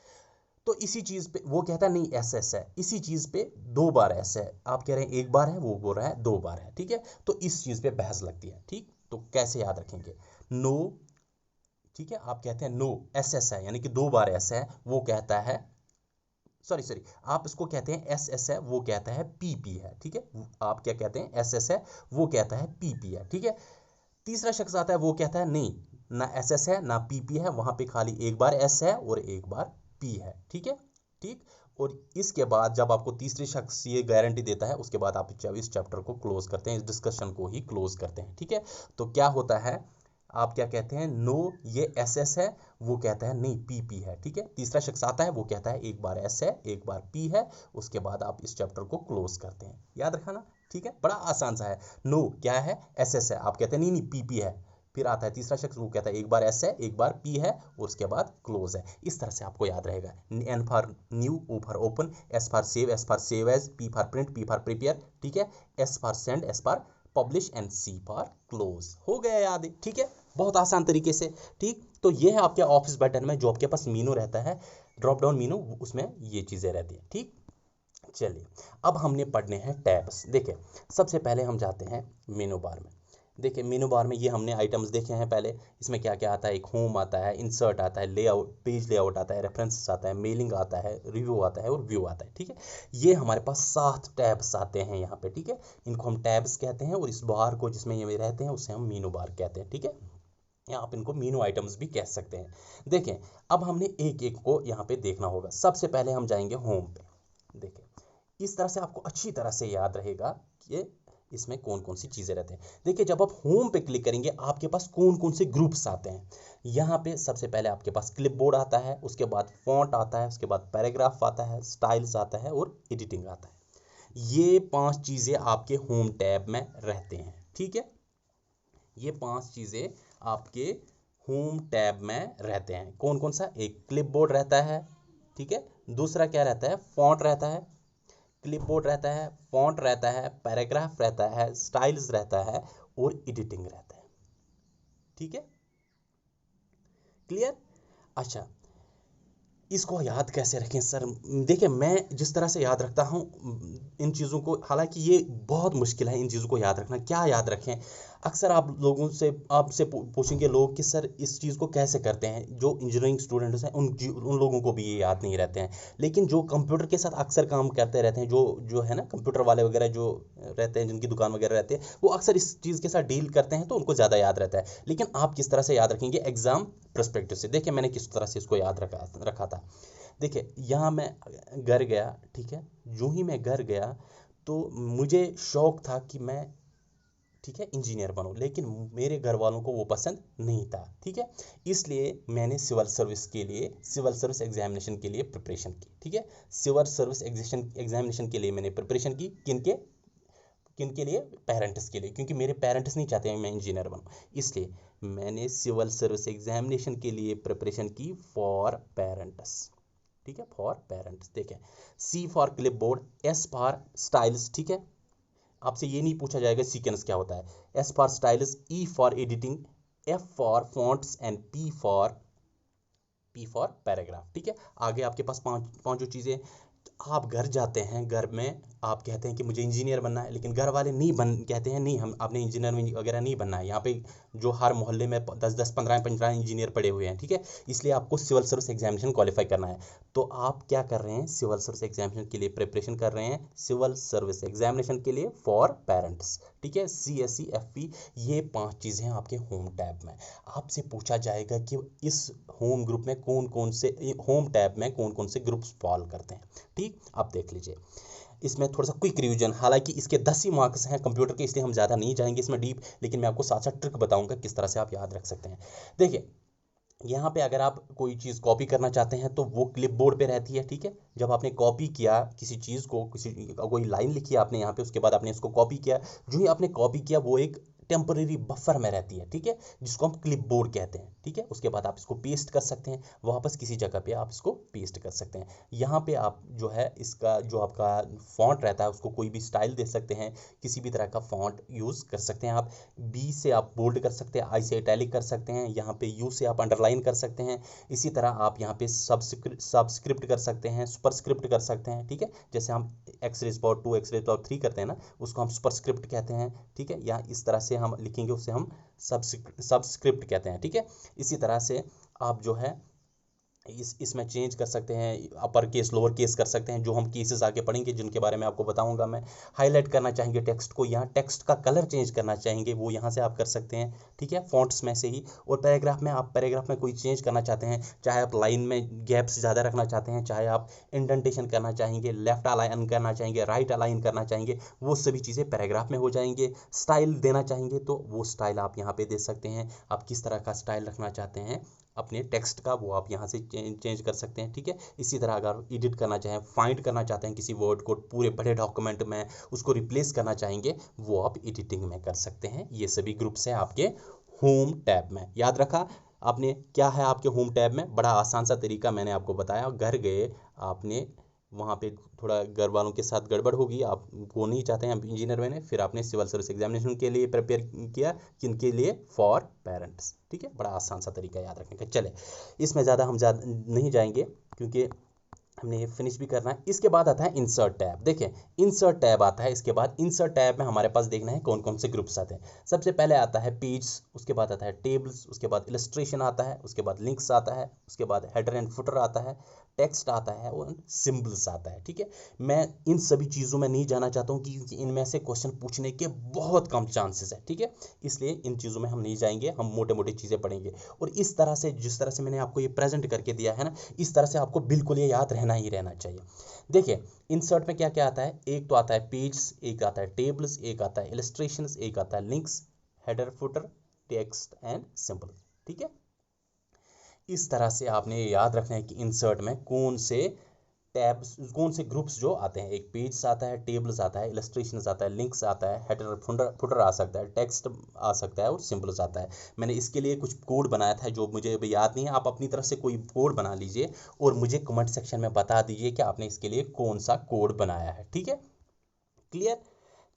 तो इसी चीज़ पे वो कहता है नहीं एस एस है, इसी चीज़ पे 2 बार एस है, आप कह रहे हैं 1 बार है, वो बोल रहा है 2 बार है, ठीक है। तो इस चीज़ पे बहस लगती है, ठीक। तो कैसे याद रखेंगे, नो, ठीक है, आप कहते हैं नो एस एस है, यानी कि 2 बार एस है, वो कहता है सॉरी आप इसको कहते हैं एस एस है, वो कहता है पी पी है, ठीक है। आप क्या कहते हैं, एस एस है, वो कहता है पी पी है, ठीक है। तीसरा शख्स आता है, वो कहता है नहीं ना एस एस है ना पी पी है, वहां पे खाली 1 बार एस है और 1 बार पी है, ठीक है, ठीक। और इसके बाद जब आपको तीसरे शख्स ये गारंटी देता है उसके बाद आप इस चैप्टर को क्लोज करते हैं, इस डिस्कशन को ही क्लोज करते हैं, ठीक है। तो क्या होता है, आप क्या कहते हैं, नो ये एस एस है, वो कहता है नहीं पी पी है, ठीक है। तीसरा शख्स आता है, वो कहता है 1 बार एस है 1 बार पी है, उसके बाद आप इस चैप्टर को क्लोज करते हैं, याद रखना, ठीक है। बड़ा आसान सा है। नो क्या है, एस एस है, आप कहते हैं नहीं नहीं पी पी है, फिर आता है तीसरा शख्स, वो कहता है 1 बार एस है 1 बार पी है और उसके बाद क्लोज है। इस तरह से आपको याद रहेगा। N for new, O for open, S for save as, P for print, P for prepare, ठीक है, S for send, S for publish and C for close. हो गया याद, ठीक है, बहुत आसान तरीके से, ठीक। तो ये है आपके ऑफिस बटन में जो आपके पास मीनू रहता है, ड्रॉप डाउन मीनू, उसमें ये चीज़ें रहती हैं, ठीक। चलिए अब हमने पढ़ने हैं टैब्स। देखिए सबसे पहले हम जाते हैं मेनू बार में। देखिए मेनू बार में ये हमने आइटम्स देखे हैं पहले, इसमें क्या क्या आता है, एक होम आता है, इंसर्ट आता है, लेआउट, पेज लेआउट आता है, रेफरेंसेस आता है, मेलिंग आता है, रिव्यू आता है और व्यू आता है, ठीक है। ये हमारे पास 7 टैब्स आते हैं यहाँ पे, ठीक है। इनको हम टैब्स कहते हैं और इस बार को जिसमें ये रहते हैं उसे हम मेनू बार कहते हैं, ठीक है, या आप इनको मेनू आइटम्स भी कह सकते हैं। देखें अब हमने एक एक को यहाँ पे देखना होगा। सबसे पहले हम जाएंगे होम पे। देखें इस तरह से आपको अच्छी तरह से याद रहेगा कि इसमें कौन कौन सी चीज़ें रहते हैं। देखिए जब आप होम पे क्लिक करेंगे आपके पास कौन कौन से ग्रुप्स आते हैं। यहाँ पे सबसे पहले आपके पास क्लिपबोर्ड आता है, उसके बाद फॉन्ट आता है, उसके बाद पैराग्राफ आता है, स्टाइल्स आता है और एडिटिंग आता है। ये 5 चीज़ें आपके होम टैब में रहते हैं, ठीक है। ये 5 चीज़ें आपके होम टैब में रहते हैं। कौन कौन सा, एक क्लिपबोर्ड रहता है, ठीक है। दूसरा क्या रहता है, फॉन्ट रहता है, क्लिपबोर्ड रहता है, फॉन्ट रहता है, पैराग्राफ रहता है, स्टाइल्स रहता है और एडिटिंग रहता है, ठीक है, क्लियर। अच्छा इसको याद कैसे रखें सर, देखिए मैं जिस तरह से याद रखता हूँ इन चीज़ों को, हालांकि ये बहुत मुश्किल है इन चीज़ों को याद रखना। क्या याद रखें, अक्सर आप लोगों से आपसे पूछेंगे लोग कि सर इस चीज़ को कैसे करते हैं, जो इंजीनियरिंग स्टूडेंट्स हैं उन लोगों को भी ये याद नहीं रहते हैं। लेकिन जो कंप्यूटर के साथ अक्सर काम करते रहते हैं, जो जो है ना कंप्यूटर वाले वगैरह जो रहते हैं, जिनकी दुकान वगैरह रहती है, वो अक्सर इस चीज़ के साथ डील करते हैं, तो उनको ज़्यादा याद रहता है। लेकिन आप किस तरह से याद रखेंगे एग्जाम पर्सपेक्टिव से, देखिए मैंने किस तरह से इसको याद रखा था। देखिए यहाँ मैं घर गया, ठीक है, यूं ही मैं घर गया तो मुझे शौक था कि मैं, ठीक है, इंजीनियर बनूं, लेकिन मेरे घर वालों को वो पसंद नहीं था, ठीक है। इसलिए मैंने सिविल सर्विस के लिए, सिविल सर्विस एग्जामिनेशन के लिए प्रिपरेशन की, ठीक है। सिविल सर्विस एग्जामिनेशन के लिए मैंने प्रिपरेशन की, किनके किनके लिए, पेरेंट्स के लिए, क्योंकि मेरे पेरेंट्स नहीं चाहते मैं इंजीनियर बनूं। इसलिए मैंने सिविल सर्विस एग्जामिनेशन के लिए प्रिपरेशन की फॉर पेरेंट्स, ठीक है, फॉर पेरेंट्स। देखें, C for clipboard, S for styles, ठीक है, आपसे ये नहीं पूछा जाएगा सीक्वेंस क्या होता है। S for styles, E for editing, F for fonts and P for paragraph, ठीक है। आगे आपके पास पांचों चीज़ें। आप घर जाते हैं, घर में आप कहते हैं कि मुझे इंजीनियर बनना है, लेकिन घर वाले नहीं कहते हैं नहीं, हम आपने इंजीनियर वगैरह नहीं बनना है। यहाँ पे जो हर मोहल्ले में 10-10 15-15 इंजीनियर पड़े हुए हैं, ठीक है। इसलिए आपको सिविल सर्विस एग्जामिनेशन क्वालिफाई करना है। तो आप क्या कर रहे हैं, सिविल सर्विस एग्जामिनेशन के लिए प्रिपरेशन कर रहे हैं, सिविल सर्विस एग्जामिनेशन के लिए फॉर पेरेंट्स, ठीक है। CSE FP, ये 5 चीज़ें आपके होम टैब में। आपसे पूछा जाएगा कि इस होम ग्रुप में कौन कौन से, होम टैब में कौन कौन से ग्रुप्स फॉलो करते हैं, ठीक। आप देख लीजिए, इसमें थोड़ा सा क्विक रिवीजन, हालांकि इसके 10 ही मार्क्स हैं कंप्यूटर के, इसलिए हम ज़्यादा नहीं जाएंगे इसमें डीप, लेकिन मैं आपको साथ साथ ट्रिक बताऊंगा किस तरह से आप याद रख सकते हैं। देखिए, यहाँ पे अगर आप कोई चीज़ कॉपी करना चाहते हैं तो वो क्लिप बोर्ड पर रहती है, ठीक है। जब आपने कॉपी किया किसी चीज़ को, कोई लाइन लिखी आपने यहाँ पे, उसके बाद आपने इसको कॉपी किया, जो ही आपने कॉपी किया वो एक टेम्परेरी बफर में रहती है, ठीक है, जिसको हम क्लिप बोर्ड कहते हैं, ठीक है। उसके बाद आप इसको पेस्ट कर सकते हैं, वापस किसी जगह पे आप इसको पेस्ट कर सकते हैं। यहाँ पे आप जो है इसका जो आपका फॉन्ट रहता है उसको कोई भी स्टाइल दे सकते हैं, किसी भी तरह का फॉन्ट यूज़ कर सकते हैं आप। बी से आप बोल्ड कर सकते हैं, आई से इटैलिक कर सकते हैं, यहाँ पे यू से आप अंडरलाइन कर सकते हैं। इसी तरह आप यहाँ पे सबस्क्रिप्ट कर सकते हैं, सुपरस्क्रिप्ट कर सकते हैं, ठीक है। जैसे हम x rays power 2 x rays power 3 करते हैं ना, उसको हम सुपरस्क्रिप्ट कहते हैं, ठीक है। या इस तरह से हम लिखेंगे उसे हम सबस्क्रिप्ट कहते हैं, ठीक है। इसी तरह से आप जो है इसमें चेंज कर सकते हैं, अपर केस लोअर केस कर सकते हैं, जो हम केसेस आगे पढ़ेंगे जिनके बारे में आपको बताऊंगा मैं। हाईलाइट करना चाहेंगे टेक्स्ट को, यहाँ टेक्स्ट का कलर चेंज करना चाहेंगे, वो यहाँ से आप कर सकते हैं, ठीक है, फॉन्ट्स में से ही। और पैराग्राफ में, आप पैराग्राफ में कोई चेंज करना चाहते हैं, चाहे आप लाइन में गैप्स ज़्यादा रखना चाहते हैं, चाहे आप इंडेंटेशन करना चाहेंगे, लेफ्ट अलाइन करना चाहेंगे, राइट अलाइन करना चाहेंगे, वो सभी चीज़ें पैराग्राफ में हो जाएंगे। स्टाइल देना चाहेंगे तो वो स्टाइल आप यहाँ पे दे सकते हैं, आप किस तरह का स्टाइल रखना चाहते हैं अपने टेक्स्ट का, वो आप यहाँ से चेंज कर सकते हैं, ठीक है। इसी तरह अगर एडिट करना चाहें, फाइंड करना चाहते हैं किसी वर्ड को पूरे बड़े डॉक्यूमेंट में, उसको रिप्लेस करना चाहेंगे, वो आप एडिटिंग में कर सकते हैं। ये सभी ग्रुप्स हैं आपके होम टैब में। याद रखा आपने क्या है आपके होम टैब में? बड़ा आसान सा तरीका मैंने आपको बताया। घर गए आपने, वहाँ पे थोड़ा घर वालों के साथ गड़बड़ होगी, आप वो नहीं चाहते हैं इंजीनियर बने, फिर आपने सिविल सर्विस एग्जामिनेशन के लिए प्रिपेयर किया, किनके लिए, फॉर पेरेंट्स, ठीक है। बड़ा आसान सा तरीका याद रखने का। चले, इसमें ज़्यादा हम नहीं जाएंगे क्योंकि हमने ये फिनिश भी करना है। इसके बाद आता है इंसर्ट टैब। देखें, इंसर्ट टैब आता है, इसके बाद इंसर्ट टैब में हमारे पास देखना है कौन कौन से ग्रुप्स आते हैं। सबसे पहले आता है पेज, उसके बाद आता है टेबल्स, उसके बाद इलस्ट्रेशन आता है, उसके बाद लिंक्स आता है, उसके बाद हेडर एंड फुटर आता है, टेक्स्ट आता है और सिंबल्स आता है, ठीक है। मैं इन सभी चीज़ों में नहीं जाना चाहता हूँ क्योंकि इनमें से क्वेश्चन पूछने के बहुत कम चांसेस है, ठीक है। इसलिए इन चीज़ों में हम नहीं जाएंगे, हम मोटे मोटे चीज़ें पढ़ेंगे। और इस तरह से, जिस तरह से मैंने आपको ये प्रेजेंट करके दिया है ना, इस तरह से आपको बिल्कुल ये याद रहना ही रहना चाहिए। देखिए, इंसर्ट में क्या क्या आता है, एक तो आता है पेज, एक आता है टेबल्स, एक आता है इलस्ट्रेशंस, एक आता है links, header footer, text and symbol, ठीक है। इस तरह से आपने ये याद रखना है कि इंसर्ट में कौन से टैब्स, कौन से ग्रुप्स जो आते हैं। एक पेज आता है, टेबल्स आता है, इलस्ट्रेशंस आता है, लिंक्स आता है, हेडर फुटर आ सकता है, टेक्स्ट आ सकता है और सिंबल्स आता है। मैंने इसके लिए कुछ कोड बनाया था जो मुझे अभी याद नहीं है, आप अपनी तरफ से कोई कोड बना लीजिए और मुझे कमेंट सेक्शन में बता दीजिए कि आपने इसके लिए कौन सा कोड बनाया है, ठीक है। क्लियर?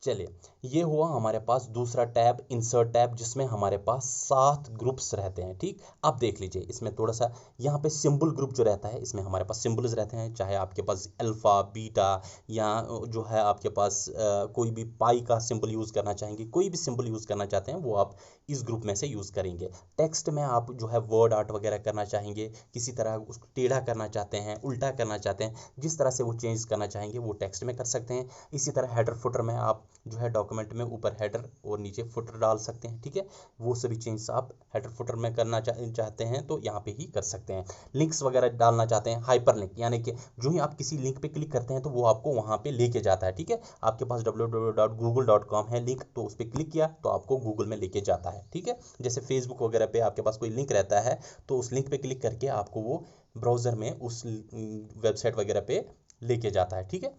चलिए, ये हुआ हमारे पास दूसरा टैब, इंसर्ट टैब, जिसमें हमारे पास 7 ग्रुप्स रहते हैं। ठीक, अब देख लीजिए इसमें थोड़ा सा यहाँ पे सिंबल ग्रुप जो रहता है, इसमें हमारे पास सिंबल्स रहते हैं, चाहे आपके पास अल्फ़ा, बीटा, या जो है आपके पास कोई भी पाई का सिंबल यूज़ करना चाहेंगे, कोई भी सिंबल यूज़ करना चाहते हैं वो आप इस ग्रुप में से यूज़ करेंगे। टेक्स्ट में आप जो है वर्ड आर्ट वगैरह करना चाहेंगे, किसी तरह उसको टेढ़ा करना चाहते हैं, उल्टा करना चाहते हैं, जिस तरह से वो चेंज करना चाहेंगे वो टेक्स्ट में कर सकते हैं। इसी तरह हेडर फुटर में आप जो है डॉक्यूमेंट में ऊपर हेडर और नीचे फुटर डाल सकते हैं। ठीक है, वो सभी चेंज आप हेडर फुटर में करना चाहते हैं तो यहाँ पे ही कर सकते हैं। लिंक्स वगैरह डालना चाहते हैं, हाइपर लिंक, यानी कि जो ही आप किसी लिंक पे क्लिक करते हैं तो वो आपको वहाँ पे लेके जाता है। ठीक है, आपके पास www.google.com है लिंक, तो उस पर क्लिक किया तो आपको गूगल में लेके जाता है। ठीक है, जैसे फेसबुक वगैरह पे आपके पास कोई लिंक रहता है तो उस लिंक पे क्लिक करके आपको वो ब्राउज़र में उस वेबसाइट वगैरह पे लेके जाता है। ठीक है,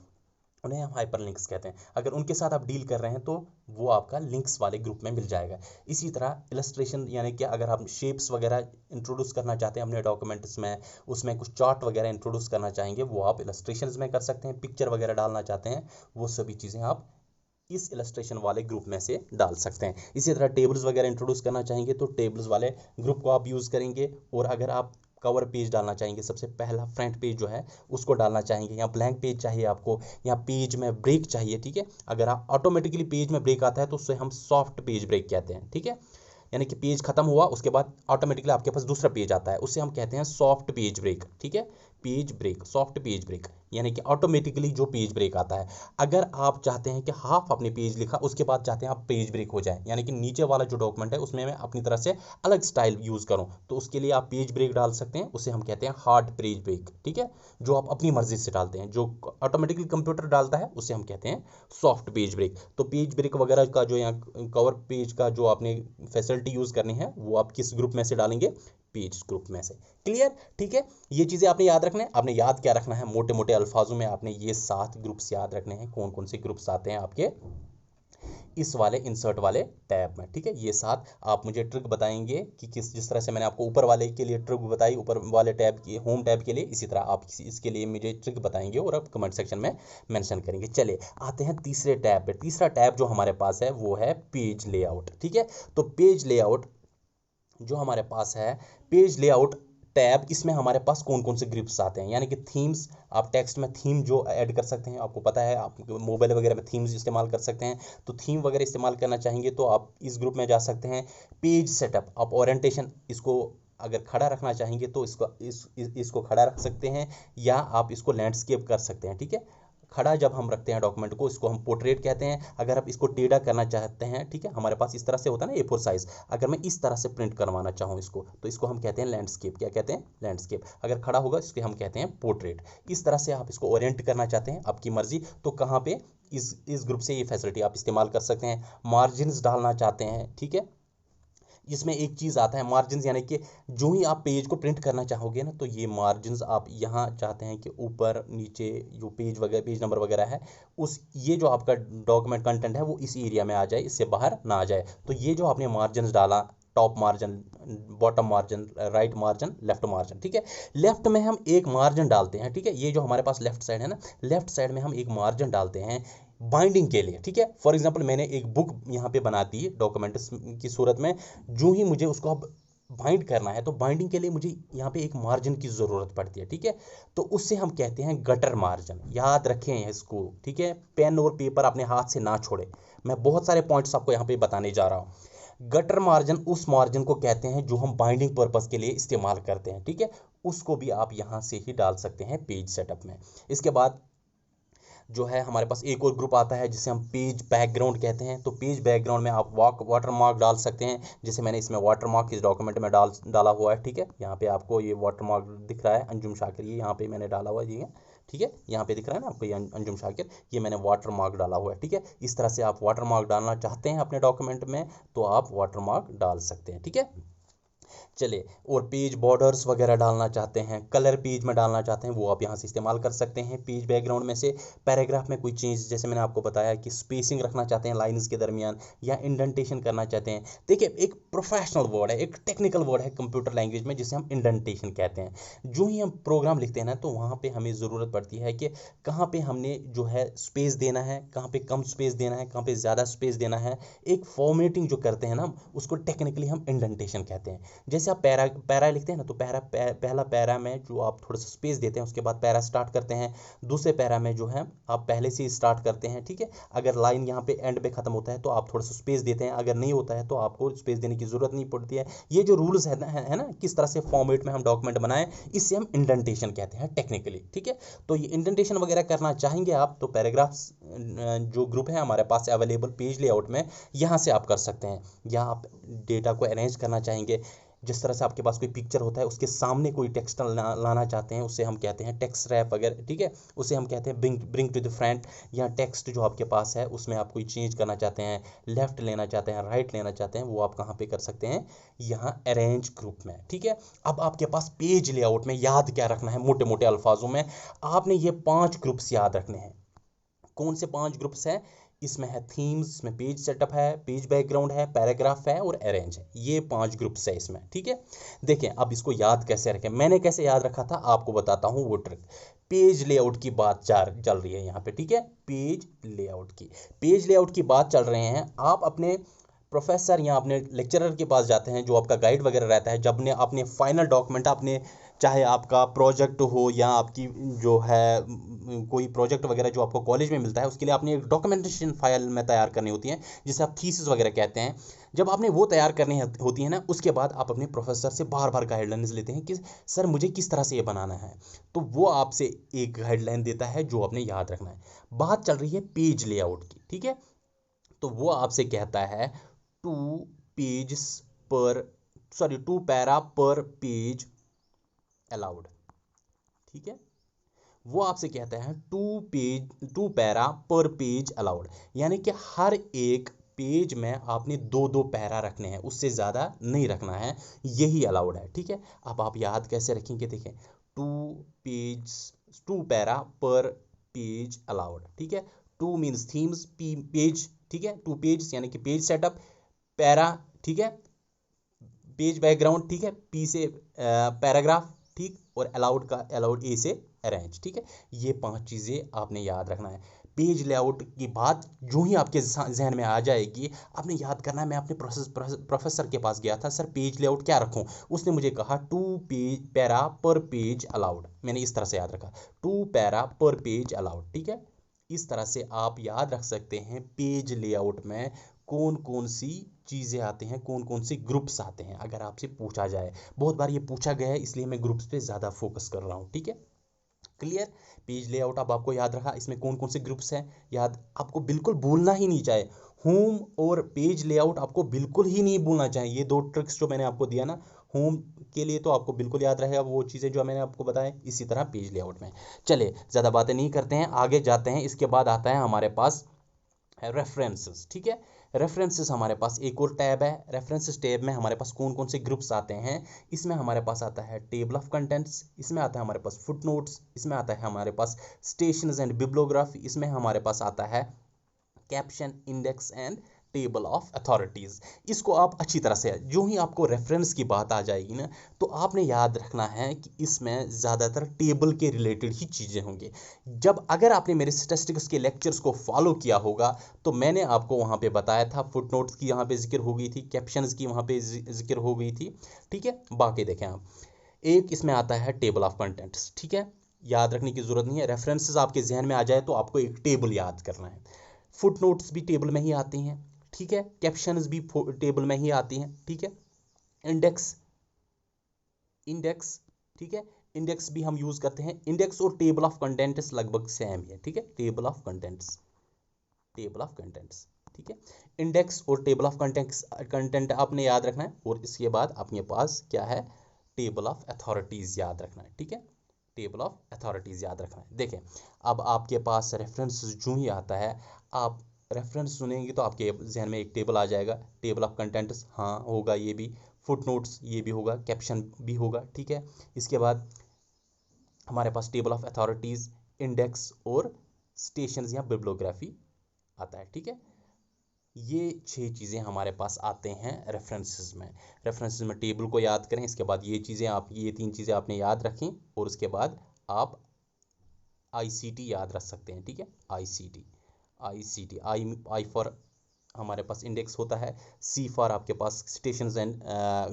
उन्हें हम हाइपर लिंक्स कहते हैं। अगर उनके साथ आप डील कर रहे हैं तो वो आपका लिंक्स वाले ग्रुप में मिल जाएगा। इसी तरह इलस्ट्रेशन, यानी कि अगर आप शेप्स वगैरह इंट्रोड्यूस करना चाहते हैं अपने डॉक्यूमेंट्स में, उसमें कुछ चार्ट वगैरह इंट्रोड्यूस करना चाहेंगे, वो आप इलस्ट्रेशंस में कर सकते हैं। पिक्चर वगैरह डालना चाहते हैं, वो सभी चीज़ें आप इस इलस्ट्रेशन वाले ग्रुप में से डाल सकते हैं। इसी तरह टेबल्स वगैरह इंट्रोड्यूस करना चाहेंगे तो टेबल्स वाले ग्रुप को आप यूज़ करेंगे। और अगर आप कवर पेज डालना चाहेंगे, सबसे पहला फ्रंट पेज जो है उसको डालना चाहेंगे, या ब्लैंक पेज चाहिए आपको, या पेज में ब्रेक चाहिए। ठीक है, अगर आप ऑटोमेटिकली पेज में ब्रेक आता है तो उससे हम सॉफ्ट पेज ब्रेक कहते हैं। ठीक है, यानी कि पेज खत्म हुआ उसके बाद ऑटोमेटिकली आपके पास दूसरा पेज आता है, उससे हम कहते हैं सॉफ्ट पेज ब्रेक। ठीक है, page break, soft page break, यानी कि ऑटोमेटिकली जो पेज ब्रेक आता है। अगर आप चाहते हैं कि हाफ अपने पेज लिखा उसके बाद चाहते हैं आप पेज ब्रेक हो जाए, यानी कि नीचे वाला जो डॉक्यूमेंट है उसमें मैं अपनी तरह से अलग स्टाइल यूज़ करूं, तो उसके लिए आप पेज ब्रेक डाल सकते हैं, उसे हम कहते हैं हार्ड पेज ब्रेक। ठीक है, जो आप अपनी मर्जी से डालते हैं, जो ऑटोमेटिकली कंप्यूटर डालता है उसे हम कहते हैं सॉफ्ट पेज ब्रेक। तो पेज ब्रेक वगैरह का जो यहाँ कवर पेज का जो आपने फैसिलिटी यूज़ करनी है वो आप किस ग्रुप में से डालेंगे, पेज ग्रुप में से। क्लियर? ठीक है, ये चीज़ें आपने याद रखना है। आपने याद क्या रखना है, मोटे मोटे अल्फाजों में आपने ये 7 ग्रुप्स याद रखने हैं, कौन कौन से ग्रुप्स आते हैं आपके इस वाले इंसर्ट वाले टैब में। ठीक है, ये 7 आप मुझे ट्रिक बताएंगे कि जिस तरह से मैंने आपको ऊपर वाले के लिए ट्रिक बताई, ऊपर वाले टैब की, होम टैब के लिए, इसी तरह आप इसके लिए मुझे ट्रिक बताएंगे और आप कमेंट सेक्शन में मेंशन करेंगे। चलिए आते हैं तीसरे टैब पे। तीसरा टैब जो हमारे पास है वो है पेज लेआउट। ठीक है, तो पेज लेआउट जो हमारे पास है, पेज लेआउट टैब, इसमें हमारे पास कौन कौन से ग्रुप्स आते हैं, यानी कि थीम्स। आप टेक्स्ट में थीम जो ऐड कर सकते हैं, आपको पता है आप मोबाइल वगैरह में थीम्स इस्तेमाल कर सकते हैं, तो थीम वगैरह इस्तेमाल करना चाहेंगे तो आप इस ग्रुप में जा सकते हैं। पेज सेटअप, आप ओरिएंटेशन, इसको अगर खड़ा रखना चाहेंगे तो इसको खड़ा रख सकते हैं, या आप इसको लैंडस्केप कर सकते हैं। ठीक है, खड़ा जब हम रखते हैं डॉक्यूमेंट को, इसको हम पोर्ट्रेट कहते हैं। अगर आप इसको टेढ़ा करना चाहते हैं, ठीक है, हमारे पास इस तरह से होता है ना A4 साइज, अगर मैं इस तरह से प्रिंट करवाना चाहूँ इसको, तो इसको हम कहते हैं लैंडस्केप। क्या कहते हैं? लैंडस्केप। अगर खड़ा होगा इसको हम कहते हैं पोर्ट्रेट। इस तरह से आप इसको ओरिएंट करना चाहते हैं, आपकी मर्जी, तो कहाँ पे इस ग्रुप से ये फैसिलिटी आप इस्तेमाल कर सकते हैं। मार्जिन्स डालना चाहते हैं, ठीक है, इसमें एक चीज़ आता है मार्जिन्स, यानी कि जो ही आप पेज को प्रिंट करना चाहोगे ना, तो ये मार्जिन्स आप यहाँ चाहते हैं कि ऊपर नीचे जो पेज वगैरह, पेज नंबर वगैरह है, उस ये जो आपका डॉक्यूमेंट कंटेंट है वो इस एरिया में आ जाए, इससे बाहर ना आ जाए। तो ये जो आपने मार्जिन्स डाला, top margin, bottom margin, right margin, left margin, ठीक है, लेफ्ट में हम एक मार्जिन डालते हैं। ठीक है, ये जो हमारे पास लेफ्ट साइड है ना, लेफ्ट साइड में हम एक मार्जिन डालते हैं बाइंडिंग के लिए। ठीक है, फॉर एग्जांपल मैंने एक बुक यहाँ पे बना दी डॉक्यूमेंट्स की सूरत में, जो ही मुझे उसको अब बाइंड करना है तो बाइंडिंग के लिए मुझे यहाँ पे एक मार्जिन की ज़रूरत पड़ती है। ठीक है, तो उससे हम कहते हैं गटर मार्जिन। याद रखें इसको। ठीक है, पेन और पेपर अपने हाथ से ना छोड़े, मैं बहुत सारे पॉइंट्स आपको यहाँ पे बताने जा रहा हूँ। गटर मार्जिन उस मार्जिन को कहते हैं जो हम बाइंडिंग पर्पज़ के लिए इस्तेमाल करते हैं। ठीक है, उसको भी आप यहाँ से ही डाल सकते हैं पेज सेटअप में। इसके बाद जो है हमारे पास एक और ग्रुप आता है जिसे हम पेज बैकग्राउंड कहते हैं। तो पेज बैकग्राउंड में आप वाटर मार्क डाल सकते हैं, जैसे मैंने इसमें वाटर मार्क इस डॉक्यूमेंट में डाला हुआ है। ठीक है, यहाँ पे आपको ये वाटर मार्क दिख रहा है, अंजुम शाकिर, ये यहाँ पे मैंने डाला हुआ है, ये ठीक है, यहाँ पे दिख रहा है ना आपको ये अंजुम शाकिर, ये मैंने वाटर मार्क डाला हुआ है। ठीक है, इस तरह से आप वाटर मार्क डालना चाहते हैं अपने डॉक्यूमेंट में तो आप वाटर मार्क डाल सकते हैं। ठीक है, चलिए, और पेज बॉर्डर्स वगैरह डालना चाहते हैं, कलर पेज में डालना चाहते हैं, वो आप यहाँ से इस्तेमाल कर सकते हैं। पेज बैकग्राउंड में से पैराग्राफ में कोई चेंज, जैसे मैंने आपको बताया कि स्पेसिंग रखना चाहते हैं लाइंस के दरमियान, या इंडेंटेशन करना चाहते हैं। देखिए, एक प्रोफेशनल वर्ड है, एक टेक्निकल वर्ड है कंप्यूटर लैंग्वेज में, जिसे हम इंडेंटेशन कहते हैं। जो ही हम प्रोग्राम लिखते हैं ना, तो वहाँ पर हमें ज़रूरत पड़ती है कि कहाँ पर हमने जो है स्पेस देना है, कहाँ पर कम स्पेस देना है, कहाँ पर ज़्यादा स्पेस देना है। एक फॉर्मेटिंग जो करते हैं ना, उसको टेक्निकली हम इंडेंटेशन कहते हैं। जैसे आप पैरा लिखते हैं ना, तो पहला पैरा में जो आप थोड़ा सा स्पेस देते हैं, उसके बाद पैरा स्टार्ट करते हैं। दूसरे पैरा में जो है आप पहले से ही स्टार्ट करते हैं, ठीक है। अगर लाइन यहाँ पे एंड पे खत्म होता है तो आप थोड़ा सा स्पेस देते हैं, अगर नहीं होता है तो आपको स्पेस देने की ज़रूरत नहीं पड़ती है। ये जो रूल्स है ना किस तरह से फॉर्मेट में हम डॉक्यूमेंट बनाएं, इससे हम इंडेंटेशन कहते हैं टेक्निकली, ठीक है। तो ये इंडेंटेशन वगैरह करना चाहेंगे आप, तो पैराग्राफ्स जो ग्रुप है हमारे पास अवेलेबल पेज लेआउट में, यहाँ से आप कर सकते हैं। यहाँ आप डेटा को अरेंज करना चाहेंगे, जिस तरह से आपके पास कोई पिक्चर होता है उसके सामने कोई टेक्स्ट लाना चाहते हैं, उसे हम कहते हैं टेक्स्ट रैप वगैरह, ठीक है। उसे हम कहते हैं ब्रिंग टू द फ्रंट। या टेक्स्ट जो आपके पास है उसमें आप कोई चेंज करना चाहते हैं, लेफ्ट लेना चाहते हैं, राइट लेना चाहते हैं, वो आप कहाँ पे कर सकते हैं, यहाँ अरेंज ग्रुप में, ठीक है। अब आपके पास पेज लेआउट में याद क्या रखना है, मोटे मोटे अल्फाजों में आपने ये 5 ग्रुप्स याद रखने हैं। कौन से 5 ग्रुप्स हैं? इसमें है थीम्स, इसमें पेज सेटअप है, पेज बैकग्राउंड है, पैराग्राफ है और अरेंज है। ये 5 ग्रुप्स है इसमें, ठीक है। देखें अब इसको याद कैसे रखें, मैंने कैसे याद रखा था आपको बताता हूँ वो ट्रिक। पेज लेआउट की बात चल रही है यहाँ पे, ठीक है। पेज लेआउट की बात चल रहे हैं। आप अपने प्रोफेसर या अपने लेक्चरर के पास जाते हैं, जो आपका गाइड वगैरह रहता है, जब ने अपने फाइनल डॉक्यूमेंट, अपने चाहे आपका प्रोजेक्ट हो या आपकी जो है कोई प्रोजेक्ट वगैरह जो आपको कॉलेज में मिलता है, उसके लिए आपने एक डॉक्यूमेंटेशन फाइल में तैयार करनी होती है, जिसे आप थीसिस वगैरह कहते हैं। जब आपने वो तैयार करनी होती है ना, उसके बाद आप अपने प्रोफेसर से बार बार गाइडलाइंस लेते हैं कि सर मुझे किस तरह से ये बनाना है, तो वो आपसे एक गाइडलाइन देता है जो आपने याद रखना है। बात चल रही है पेज लेआउट की, ठीक है। तो वो आपसे कहता है 2 पेज पर, सॉरी 2 पैरा पर पेज अलाउड, ठीक है। वो आपसे कहता है 2 पैरा पर पेज अलाउड, यानी कि हर एक पेज में आपने 2 पैरा रखने हैं, उससे ज़्यादा नहीं रखना है, यही अलाउड है, ठीक है। अब आप याद कैसे रखेंगे, देखें 2 पैरा पर पेज अलाउड, ठीक है। 2 मीन्स थीम्स, पेज, ठीक है। 2 पेज यानी कि पेज सेटअप, पैरा, ठीक है, पेज बैकग्राउंड, ठीक है, पी से पैराग्राफ, ठीक, और अलाउड ए से अरेंज, ठीक है। ये 5 चीज़ें आपने याद रखना है। पेज लेआउट की बात जो ही आपके जहन में आ जाएगी, आपने याद करना है। मैं अपने प्रोफेसर के पास गया था, सर पेज लेआउट क्या रखूं? उसने मुझे कहा 2 पैरा पर पेज अलाउड, मैंने इस तरह से याद रखा 2 पैरा पर पेज अलाउड, ठीक है। इस तरह से आप याद रख सकते हैं पेज लेआउट में कौन कौन सी चीज़ें आती हैं, कौन कौन से ग्रुप्स आते हैं, अगर आपसे पूछा जाए। बहुत बार ये पूछा गया है, इसलिए मैं ग्रुप्स पे ज़्यादा फोकस कर रहा हूँ, ठीक है। क्लियर? पेज लेआउट अब आपको याद रखा, इसमें कौन कौन से ग्रुप्स हैं याद, आपको बिल्कुल भूलना ही नहीं चाहिए। होम और पेज लेआउट आपको बिल्कुल ही नहीं भूलना चाहिए। ये 2 ट्रिक्स जो मैंने आपको दिया ना, होम के लिए तो आपको बिल्कुल याद रहेगा वो चीज़ें जो मैंने आपको बताया, इसी तरह पेज लेआउट में। चलिए ज़्यादा बातें नहीं करते हैं, आगे जाते हैं। इसके बाद आता है हमारे पास रेफरेंसेस, ठीक है। रेफरेंसेस हमारे पास एक और टैब है। रेफरेंसेस टैब में हमारे पास कौन कौन से ग्रुप्स आते हैं, इसमें हमारे पास आता है टेबल ऑफ कंटेंट्स, इसमें आता है हमारे पास फुटनोट्स, इसमें आता है हमारे पास स्टेशंस एंड बिब्लियोग्राफी, इसमें हमारे पास आता है caption, index and table of authorities. इसको आप अच्छी तरह से, जो ही आपको रेफरेंस की बात आ जाएगी ना, तो आपने याद रखना है कि इसमें ज़्यादातर टेबल के रिलेटेड ही चीज़ें होंगी। जब अगर आपने मेरे स्टैटिस्टिक्स के लेक्चर्स को फॉलो किया होगा, तो मैंने आपको वहाँ पे बताया था फुटनोट्स की यहाँ पे जिक्र हो गई थी, कैप्शंस की वहाँ पे जिक्र हो गई थी, ठीक है। बाकी देखें आप, एक इसमें आता है टेबल ऑफ कंटेंट्स, ठीक है। याद रखने की ज़रूरत नहीं है, रेफरेंसेस आपके जहन में आ जाए तो आपको एक टेबल याद करना है। फुटनोट्स भी टेबल में ही आती हैं, ठीक है। कैप्शंस भी टेबल में ही आती हैं, ठीक है। इंडेक्स, ठीक है। इंडेक्स भी हम यूज़ करते हैं। इंडेक्स और टेबल ऑफ कंटेंट्स लगभग सेम ही है, ठीक है। टेबल ऑफ कंटेंट्स, ठीक है। इंडेक्स और टेबल ऑफ कंटेंट आपने याद रखना है, और इसके बाद अपने पास क्या है, टेबल ऑफ अथॉरिटीज़ याद रखना है, ठीक है। टेबल ऑफ अथॉरिटीज़ याद रखना है। देखें अब आपके पास रेफरेंस जो ही आता है, आप रेफरेंस सुनेंगे तो आपके जहन में एक टेबल आ जाएगा, टेबल ऑफ कंटेंट्स, हाँ होगा ये भी। फुटनोट्स ये भी होगा, कैप्शन भी होगा, ठीक है। इसके बाद हमारे पास टेबल ऑफ अथॉरिटीज़, इंडेक्स और स्टेशंस या बिब्लियोग्राफी आता है, ठीक है। ये 6 चीज़ें हमारे पास आते हैं रेफरेंसेस में। रेफरेंसेस में टेबल को याद करें, इसके बाद ये चीज़ें आप, ये 3 चीज़ें आपने याद रखें, और उसके बाद आप आईसीटी याद रख सकते हैं, ठीक है। आईसीटी, आईसीटी, आई फॉर हमारे पास इंडेक्स होता है, सी फॉर आपके पास citations and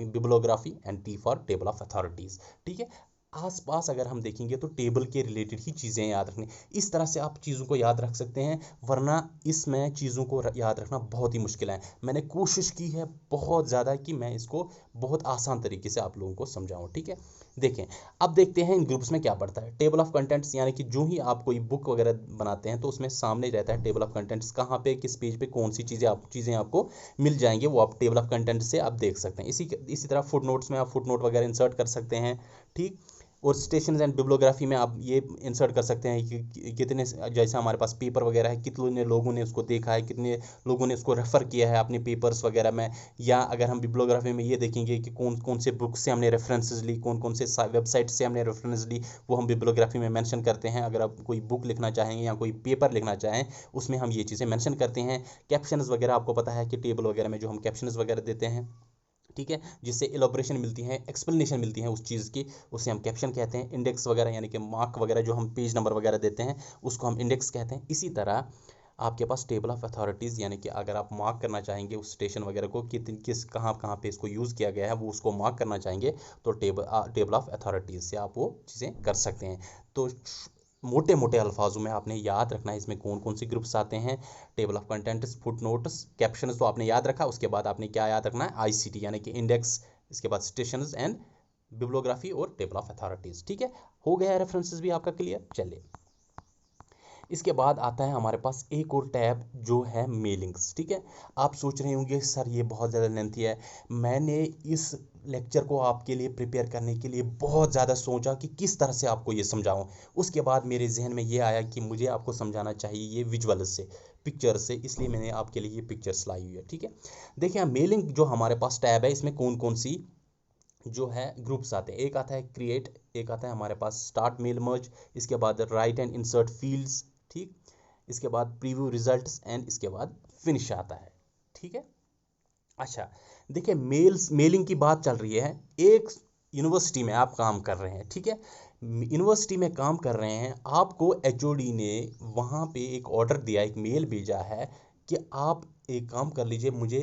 bibliography, and T for table of authorities, ठीक है। आसपास अगर हम देखेंगे तो टेबल के रिलेटेड ही चीज़ें याद रखनी, इस तरह से आप चीज़ों को याद रख सकते हैं, वरना इसमें चीज़ों को याद रखना बहुत ही मुश्किल है। मैंने कोशिश की है बहुत ज़्यादा कि मैं इसको बहुत आसान तरीके से आप लोगों को समझाऊं, ठीक है। देखें, अब देखते हैं इन ग्रुप्स में क्या पड़ता है। टेबल ऑफ कंटेंट्स, यानी कि जो ही आप कोई बुक वगैरह बनाते हैं तो उसमें सामने रहता है टेबल ऑफ कंटेंट्स, कहाँ पे किस पेज पे कौन सी चीज़ें आपको मिल जाएंगे, वो आप टेबल ऑफ कंटेंट से आप देख सकते हैं। इसी तरह फुट नोट्स में आप फुट नोट वगैरह इंसर्ट कर सकते हैं, ठीक। और स्टेशंस एंड बिब्लियोग्राफी में आप ये इंसर्ट कर सकते हैं कि कितने, जैसे हमारे पास पेपर वगैरह है, कितने लोगों ने उसको देखा है, कितने लोगों ने उसको रेफ़र किया है अपने पेपर्स वगैरह में। या अगर हम बिब्लियोग्राफी में ये देखेंगे कि कौन कौन से बुक से हमने रेफरेंसेस ली, कौन कौन से वेबसाइट से हमने रेफरेंस ली, वो हम बिब्लियोग्राफी में मेंशन करते हैं। अगर आप कोई बुक लिखना चाहेंगे या कोई पेपर लिखना चाहें, उसमें हम ये चीज़ें मेंशन करते हैं। कैप्शंस वगैरह आपको पता है कि टेबल वगैरह में जो हम कैप्शंस वगैरह देते हैं, ठीक है, जिससे एलोब्रेशन मिलती है, एक्सप्लेनेशन मिलती है उस चीज़ की, उसे हम कैप्शन कहते हैं। इंडेक्स वगैरह यानी कि मार्क वगैरह जो हम पेज नंबर वगैरह देते हैं, उसको हम इंडेक्स कहते हैं। इसी तरह आपके पास टेबल ऑफ अथॉरिटीज़, यानी कि अगर आप मार्क करना चाहेंगे उस स्टेशन वगैरह को कि किस कहाँ कहाँ पे इसको यूज़ किया गया है, वो उसको मार्क करना चाहेंगे, तो टेबल ऑफ अथॉरिटीज़ से आप वो चीज़ें कर सकते हैं। तो मोटे मोटे अल्फाजों में आपने याद रखना है इसमें कौन कौन से ग्रुप्स आते हैं। Table of contents, foot notes, captions तो आपने याद रखा, उसके बाद आपने क्या याद रखना है, आईसीटी यानी कि इंडेक्स, इसके बाद स्टेशंस एंड बिब्लियोग्राफी और टेबल ऑफ अथॉरिटीज़, ठीक है। हो गया है रेफरेंसेस भी आपका क्लियर। चलिए, इसके बाद आता है हमारे पास एक और टैब जो है मेलिंग्स, ठीक है। आप सोच रहे होंगे सर ये बहुत ज़्यादा लेंथी है। मैंने इस लेक्चर को आपके लिए प्रिपेयर करने के लिए बहुत ज़्यादा सोचा कि किस तरह से आपको ये समझाऊं। उसके बाद मेरे जहन में ये आया कि मुझे आपको समझाना चाहिए ये विजुअल से, पिक्चर से, इसलिए मैंने आपके लिए ये पिक्चर्स लाई हुई है, ठीक है। देखिए, मेलिंग जो हमारे पास टैब है, इसमें कौन कौन सी जो है ग्रुप्स आते हैं। एक आता है क्रिएट, एक आता है हमारे पास स्टार्ट मेल मर्ज, इसके बाद राइट एंड इंसर्ट फील्ड्स, ठीक। इसके बाद प्रीव्यू रिजल्ट्स, एंड इसके बाद फिनिश आता है, ठीक है। अच्छा, देखिए, मेलिंग की बात चल रही है। एक यूनिवर्सिटी में आप काम कर रहे हैं, ठीक है। यूनिवर्सिटी में काम कर रहे हैं, आपको एचओडी ने वहाँ पे एक ऑर्डर दिया, एक मेल भेजा है कि आप एक काम कर लीजिए, मुझे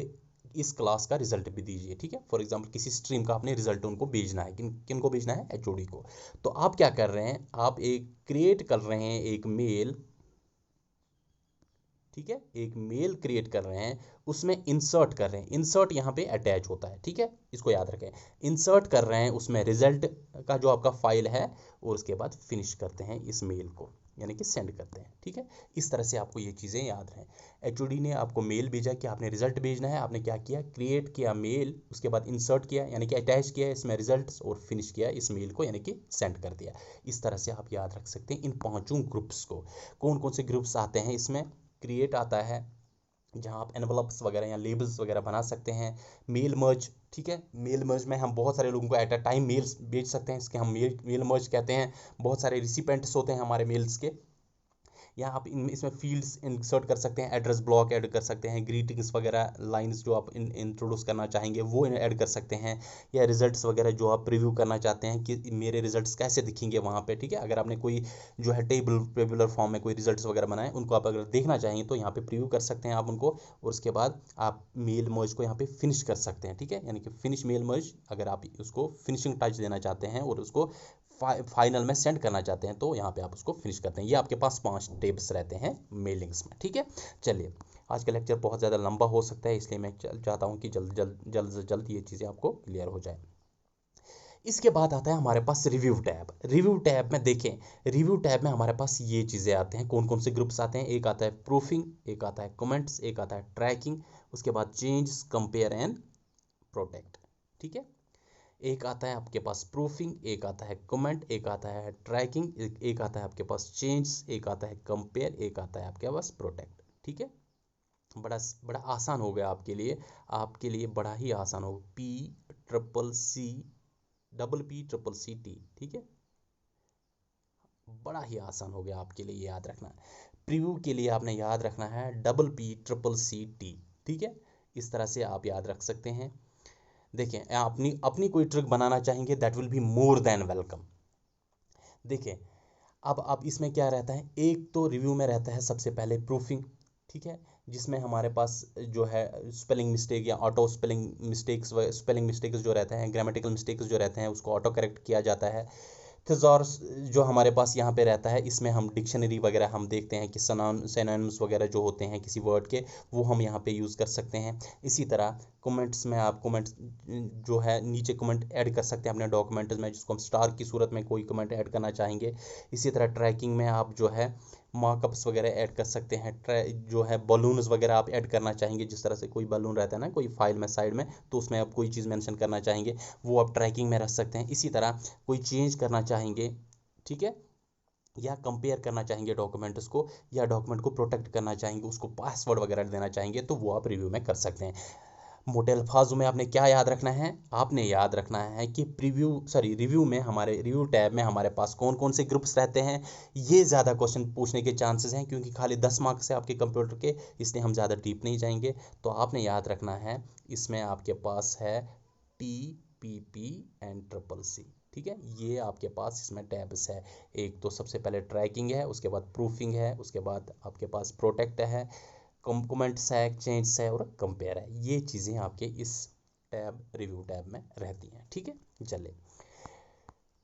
इस क्लास का रिजल्ट भी दीजिए, ठीक है। फॉर एग्जांपल किसी स्ट्रीम का आपने रिजल्ट उनको भेजना है, किन को भेजना है, एचओडी को। तो आप क्या कर रहे हैं, आप एक क्रिएट कर रहे हैं एक मेल, ठीक है, एक मेल क्रिएट कर रहे हैं, उसमें इंसर्ट कर रहे हैं। इंसर्ट यहाँ पे अटैच होता है, ठीक है, इसको याद रखें। इंसर्ट कर रहे हैं उसमें रिजल्ट का जो आपका फाइल है, और उसके बाद फिनिश करते हैं इस मेल को, यानी कि सेंड करते हैं, ठीक है। इस तरह से आपको ये चीज़ें याद रहें। एचओडी ने आपको मेल भेजा कि आपने रिजल्ट भेजना है, आपने क्या किया, क्रिएट किया मेल, उसके बाद इंसर्ट किया यानी कि अटैच किया इसमें रिजल्ट्स, और फिनिश किया इस मेल को, यानी कि सेंड कर दिया। इस तरह से आप याद रख सकते हैं इन पांचों ग्रुप्स को। कौन कौन से ग्रुप्स आते हैं इसमें, क्रिएट आता है, जहाँ आप एनवलप्स वगैरह या लेबल्स वगैरह बना सकते हैं। मेल मर्ज, ठीक है, मेल मर्ज में हम बहुत सारे लोगों को एट अ टाइम मेल्स भेज सकते हैं, इसके हम मेल मर्ज कहते हैं। बहुत सारे रिसिपेंट्स होते हैं हमारे मेल्स के। या आप इसमें फील्ड्स इंसर्ट कर सकते हैं, एड्रेस ब्लॉक ऐड कर सकते हैं, ग्रीटिंग्स वगैरह लाइंस जो आप इंट्रोड्यूस करना चाहेंगे वो ऐड कर सकते हैं, या रिजल्ट्स वगैरह जो आप प्रीव्यू करना चाहते हैं कि मेरे रिजल्ट्स कैसे दिखेंगे वहाँ पे, ठीक है। अगर आपने कोई जो है टेबुलर फॉर्म में कोई रिजल्ट्स वगैरह बनाए, उनको आप अगर देखना चाहेंगे तो यहाँ पे प्रीव्यू कर सकते हैं आप उनको, और उसके बाद आप मेल मर्ज को यहाँ पे फिनिश कर सकते हैं, ठीक है, यानी कि फिनिश मेल मर्ज। अगर आप उसको फिनिशिंग टच देना चाहते हैं और उसको फाइनल में सेंड करना चाहते हैं, तो यहाँ पे आप उसको फिनिश करते हैं। ये आपके पास 5 टेब्स रहते हैं मेलिंग्स में, ठीक है। चलिए, आज का लेक्चर बहुत ज़्यादा लंबा हो सकता है, इसलिए मैं चाहता हूँ कि जल्द जल्द जल्द से जल्द ये चीज़ें आपको क्लियर हो जाए। इसके बाद आता है हमारे पास रिव्यू टैब। रिव्यू टैब में देखें, रिव्यू टैब में हमारे पास ये चीज़ें आते हैं, कौन कौन से ग्रुप्स आते हैं। एक आता है प्रूफिंग, एक आता है कमेंट्स, एक आता है ट्रैकिंग, उसके बाद चेंज, कंपेयर एंड प्रोटेक्ट, ठीक है। एक आता है आपके पास प्रूफिंग, एक आता है कमेंट, एक आता है ट्रैकिंग, एक आता है आपके पास चेंज, एक आता है कंपेयर, एक आता है आपके पास प्रोटेक्ट, ठीक है। बड़ा बड़ा आसान हो गया आपके लिए बड़ा ही आसान हो। PCCCCT, ठीक है, बड़ा ही आसान हो गया आपके लिए याद रखना। प्रीव्यू के लिए आपने याद रखना है PPCCT, ठीक है, इस तरह से आप याद रख सकते हैं। देखिए अपनी अपनी कोई ट्रिक बनाना चाहेंगे, that will be more than welcome. देखिए अब इसमें क्या रहता है, एक तो रिव्यू में रहता है सबसे पहले प्रूफिंग, ठीक है, जिसमें हमारे पास जो है स्पेलिंग मिस्टेक या ऑटो स्पेलिंग मिस्टेक्स जो रहते हैं, ग्रामेटिकल मिस्टेक्स जो रहते हैं, उसको ऑटो करेक्ट किया जाता है। थिजॉर्स जो हमारे पास यहाँ पे रहता है, इसमें हम डिक्शनरी वगैरह हम देखते हैं कि सिनोनिम्स वगैरह जो होते हैं किसी वर्ड के, वो हम यहाँ पे यूज़ कर सकते हैं। इसी तरह कमेंट्स में आप कमेंट्स जो है नीचे कमेंट ऐड कर सकते हैं अपने डॉक्यूमेंट में, जिसको हम स्टार की सूरत में कोई कमेंट ऐड करना चाहेंगे। इसी तरह ट्रैकिंग में आप जो है मार्कअप्स वगैरह ऐड कर सकते हैं। जो है बलून्स वगैरह आप ऐड करना चाहेंगे, जिस तरह से कोई बलून रहता है ना कोई फाइल में साइड में, तो उसमें आप कोई चीज़ मेंशन करना चाहेंगे, वो आप ट्रैकिंग में रख सकते हैं। इसी तरह कोई चेंज करना चाहेंगे, ठीक है, या कंपेयर करना चाहेंगे डॉक्यूमेंट्स को, या डॉक्यूमेंट को प्रोटेक्ट करना चाहेंगे, उसको पासवर्ड वगैरह देना चाहेंगे, तो वो आप रिव्यू में कर सकते हैं। मोटे अल्फाजों में आपने क्या याद रखना है, आपने याद रखना है कि रिव्यू में, हमारे रिव्यू टैब में हमारे पास कौन कौन से ग्रुप्स रहते हैं। ये ज़्यादा क्वेश्चन पूछने के चांसेस हैं, क्योंकि खाली 10 मार्क्स है आपके कंप्यूटर के, इसलिए हम ज़्यादा डीप नहीं जाएंगे। तो आपने याद रखना है, इसमें आपके पास है TPP एंड CCC, ठीक है, ये आपके पास इसमें टैब्स है। एक तो सबसे पहले ट्रैकिंग है, उसके बाद प्रूफिंग है, उसके बाद आपके पास प्रोटेक्ट है, कमेंट्स है, चेंज है और कंपेयर है। ये चीज़ें आपके इस रिव्यू टैब में रहती हैं, ठीक है। चलिए,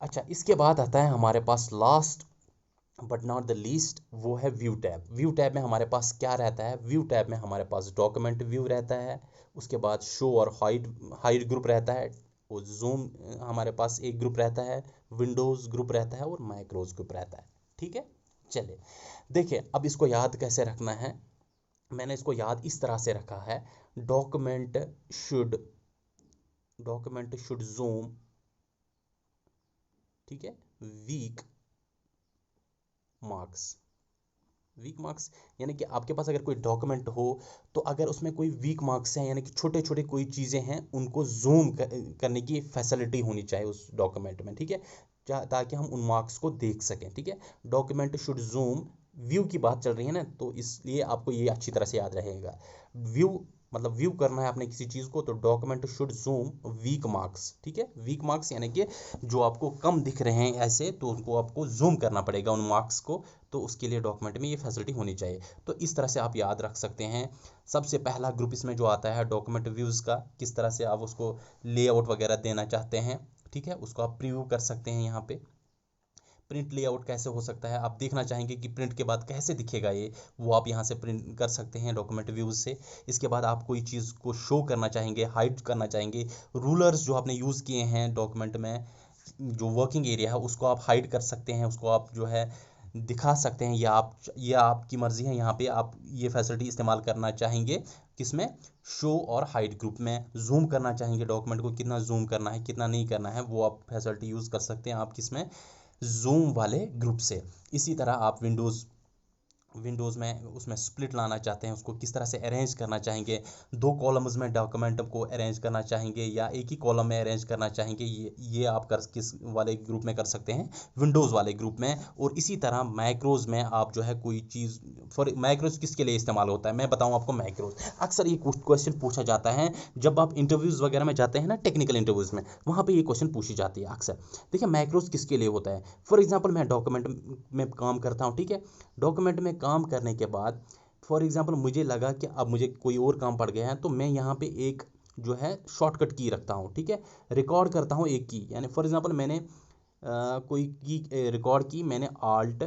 अच्छा, इसके बाद आता है हमारे पास last but not the least, वो है व्यू टैब। व्यू टैब में हमारे पास क्या रहता है, व्यू टैब में हमारे पास डॉक्यूमेंट व्यू रहता है, उसके बाद शो और हाइड ग्रुप रहता है, वो जूम हमारे पास एक ग्रुप रहता है, विंडोज़ ग्रुप रहता है और माइक्रोज ग्रुप रहता है, ठीक है। चलिए देखिए, अब इसको याद कैसे रखना है। मैंने इसको याद इस तरह से रखा है, डॉक्यूमेंट शुड जूम, ठीक है, वीक मार्क्स यानी कि आपके पास अगर कोई डॉक्यूमेंट हो, तो अगर उसमें कोई वीक मार्क्स हैं, यानी कि छोटे छोटे कोई चीज़ें हैं, उनको जूम करने की फैसिलिटी होनी चाहिए उस डॉक्यूमेंट में, ठीक है, ताकि हम उन मार्क्स को देख सकें, ठीक है। डॉक्यूमेंट शुड जूम, व्यू की बात चल रही है ना, तो इसलिए आपको ये अच्छी तरह से याद रहेगा। व्यू मतलब व्यू करना है आपने किसी चीज़ को, तो document should zoom week marks, ठीक है। वीक मार्क्स यानी कि जो आपको कम दिख रहे हैं ऐसे, तो उनको आपको जूम करना पड़ेगा उन मार्क्स को, तो उसके लिए डॉक्यूमेंट में ये फैसिलिटी होनी चाहिए। तो इस तरह से आप याद रख सकते हैं। सबसे पहला ग्रुप इसमें जो आता है डॉक्यूमेंट व्यूज़ का, किस तरह से आप उसको लेआउट वगैरह देना चाहते हैं, ठीक है, उसको आप प्रीव्यू कर सकते हैं। यहाँ पे प्रिंट लेआउट कैसे हो सकता है, आप देखना चाहेंगे कि प्रिंट के बाद कैसे दिखेगा ये, वो आप यहाँ से प्रिंट कर सकते हैं डॉक्यूमेंट व्यूज़ से। इसके बाद आप कोई चीज़ को शो करना चाहेंगे, हाइड करना चाहेंगे, रूलर्स जो आपने यूज़ किए हैं डॉक्यूमेंट में, जो वर्किंग एरिया है, उसको आप हाइड कर सकते हैं, उसको आप जो है दिखा सकते हैं, या आपकी मर्ज़ी है, यहाँ पे आप ये फैसिलिटी इस्तेमाल करना चाहेंगे किसमें, शो और हाइड ग्रुप में। जूम करना चाहेंगे डॉक्यूमेंट को, कितना जूम करना है कितना नहीं करना है, वो आप फैसिलिटी यूज़ कर सकते हैं आप किसमें, जूम वाले ग्रुप से। इसी तरह आप विंडोज़ में उसमें स्प्लिट लाना चाहते हैं, उसको किस तरह से अरेंज करना चाहेंगे, 2 कॉलम्स में डॉक्यूमेंट को अरेंज करना चाहेंगे या एक ही कॉलम में अरेंज करना चाहेंगे, ये आप किस वाले ग्रुप में कर सकते हैं, विंडोज़ वाले ग्रुप में। और इसी तरह मैक्रोज़ में आप जो है कोई चीज़, फॉर मैक्रोज़ किसके लिए इस्तेमाल होता है, मैं बताऊँ आपको। मैक्रोज़ अक्सर ये क्वेश्चन पूछा जाता है जब आप इंटरव्यूज़ वगैरह में जाते हैं ना, टेक्निकल इंटरव्यूज़ में, वहाँ पर ये क्वेश्चन पूछी जाती है अक्सर। देखिए मैक्रोज़ किसके लिए होता है, फॉर एग्जाम्पल मैं डॉक्यूमेंट में काम करता हूँ, ठीक है, डॉक्यूमेंट में काम करने के बाद फॉर एग्जांपल मुझे लगा कि अब मुझे कोई और काम पड़ गया है, तो मैं यहाँ पे एक जो है शॉर्टकट की रखता हूँ, ठीक है, रिकॉर्ड करता हूँ एक की, यानी फॉर एग्जांपल मैंने कोई की रिकॉर्ड की, मैंने Alt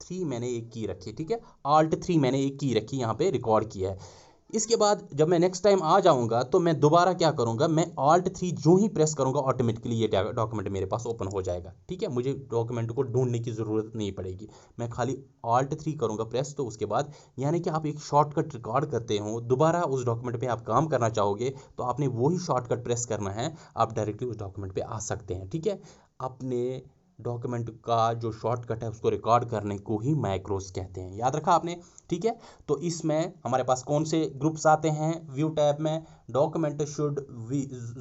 3 मैंने एक की रखी, ठीक है, Alt 3 मैंने एक की रखी, यहाँ पे रिकॉर्ड किया है। इसके बाद जब मैं नेक्स्ट टाइम आ जाऊंगा, तो मैं दोबारा क्या करूंगा, मैं Alt 3 जो ही प्रेस करूंगा, ऑटोमेटिकली ये डॉक्यूमेंट मेरे पास ओपन हो जाएगा, ठीक है, मुझे डॉक्यूमेंट को ढूंढने की ज़रूरत नहीं पड़ेगी। मैं खाली Alt 3 करूंगा प्रेस, तो उसके बाद यानी कि आप एक शॉर्टकट रिकॉर्ड करते हो, दोबारा उस डॉक्यूमेंट पे आप काम करना चाहोगे, तो आपने वही शॉर्टकट प्रेस करना है, आप डायरेक्टली उस डॉक्यूमेंट पे आ सकते हैं, ठीक है। अपने डॉक्यूमेंट का जो शॉर्टकट है उसको रिकॉर्ड करने को ही मैक्रोस कहते हैं। याद रखा आपने, ठीक है। तो इसमें हमारे पास कौन से ग्रुप्स आते हैं व्यू टैब में? Document should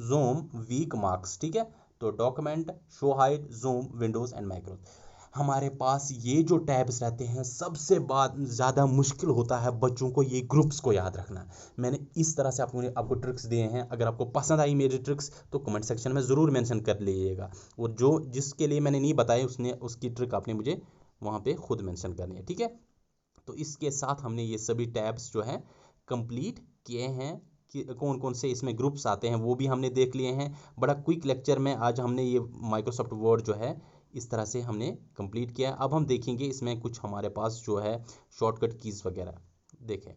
zoom week marks, ठीक है। तो document, show hide, zoom, windows and macros. हमारे पास ये जो टैब्स रहते हैं, सबसे ज़्यादा मुश्किल होता है बच्चों को ये ग्रुप्स को याद रखना। मैंने इस तरह से आपको ट्रिक्स दिए हैं। अगर आपको पसंद आई मेरी ट्रिक्स तो कमेंट सेक्शन में ज़रूर मेंशन कर लीजिएगा। और जो जिसके लिए मैंने नहीं बताई उसकी ट्रिक आपने मुझे वहाँ पे खुद मेंशन करनी है, ठीक है। तो इसके साथ हमने ये सभी टैब्स जो हैं कंप्लीट किए हैं कि कौन कौन से इसमें ग्रुप्स आते हैं वो भी हमने देख लिए हैं। बड़ा क्विक लेक्चर में आज हमने ये माइक्रोसॉफ्ट वर्ड जो है इस तरह से हमने कंप्लीट किया। अब हम देखेंगे इसमें कुछ हमारे पास जो है शॉर्टकट कीज़ वगैरह देखें।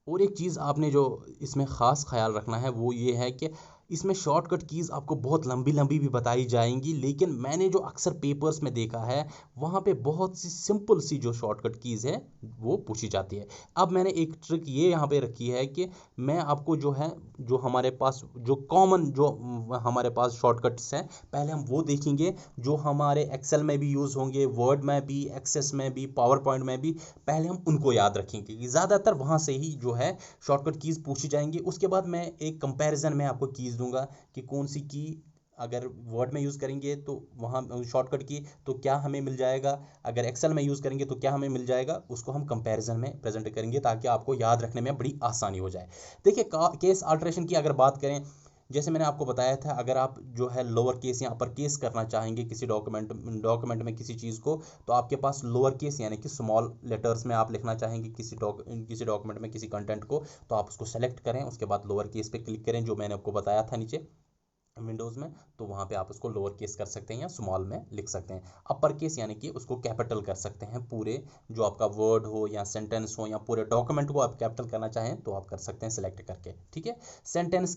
और एक चीज़ आपने जो इसमें ख़ास ख्याल रखना है वो ये है कि इसमें शॉर्टकट कीज़ आपको बहुत लंबी लंबी भी बताई जाएंगी, लेकिन मैंने जो अक्सर पेपर्स में देखा है वहाँ पे बहुत सी सिंपल सी जो शॉर्टकट कीज़ है वो पूछी जाती है। अब मैंने एक ट्रिक ये यहाँ पे रखी है कि मैं आपको जो है जो हमारे पास जो कॉमन जो हमारे पास शॉर्टकट्स हैं पहले हम वो देखेंगे, जो हमारे एक्सेल में भी यूज़ होंगे, वर्ड में भी, एक्सेस में भी, पावर पॉइंट में भी। पहले हम उनको याद रखेंगे कि ज़्यादातर वहाँ से ही जो है शॉर्टकट कीज़ पूछी जाएंगी। उसके बाद मैं एक कंपैरिजन में आपको कीज़ दूंगा कि कौन सी की अगर वर्ड में यूज़ करेंगे तो वहाँ शॉर्टकट की तो क्या हमें मिल जाएगा, अगर एक्सेल में यूज़ करेंगे तो क्या हमें मिल जाएगा, उसको हम कंपैरिजन में प्रेजेंट करेंगे ताकि आपको याद रखने में बड़ी आसानी हो जाए। देखिए केस अल्टरेशन की अगर बात करें, जैसे मैंने आपको बताया था, अगर आप जो है लोअर केस या अपर केस करना चाहेंगे किसी डॉक्यूमेंट में किसी चीज़ को, तो आपके पास लोअर केस यानी कि स्मॉल लेटर्स में आप लिखना चाहेंगे किसी डॉक्यूमेंट में किसी कंटेंट को, तो आप उसको सेलेक्ट करें, उसके बाद लोअर केस पे क्लिक करें जो मैंने आपको बताया था नीचे विंडोज़ में, तो वहाँ पे आप उसको लोअर केस कर सकते हैं या स्मॉल में लिख सकते हैं। अपर केस यानी कि उसको कैपिटल कर सकते हैं, पूरे जो आपका वर्ड हो या सेंटेंस हो या पूरे डॉक्यूमेंट को आप कैपिटल करना चाहें तो आप कर सकते हैं सेलेक्ट करके, ठीक है। सेंटेंस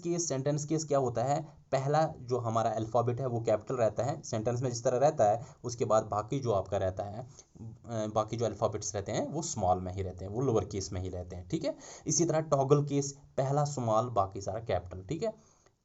केस क्या होता है? पहला जो हमारा अल्फ़ाबेट है वो कैपिटल रहता है, सेंटेंस में जिस तरह रहता है, उसके बाद बाकी जो आपका रहता है बाकी जो अल्फ़ाबेट्स रहते हैं वो स्मॉल में ही रहते हैं, वो लोअर केस में ही रहते हैं, ठीक है। इसी तरह टॉगल केस, पहला स्मॉल बाकी सारा कैपिटल, ठीक है।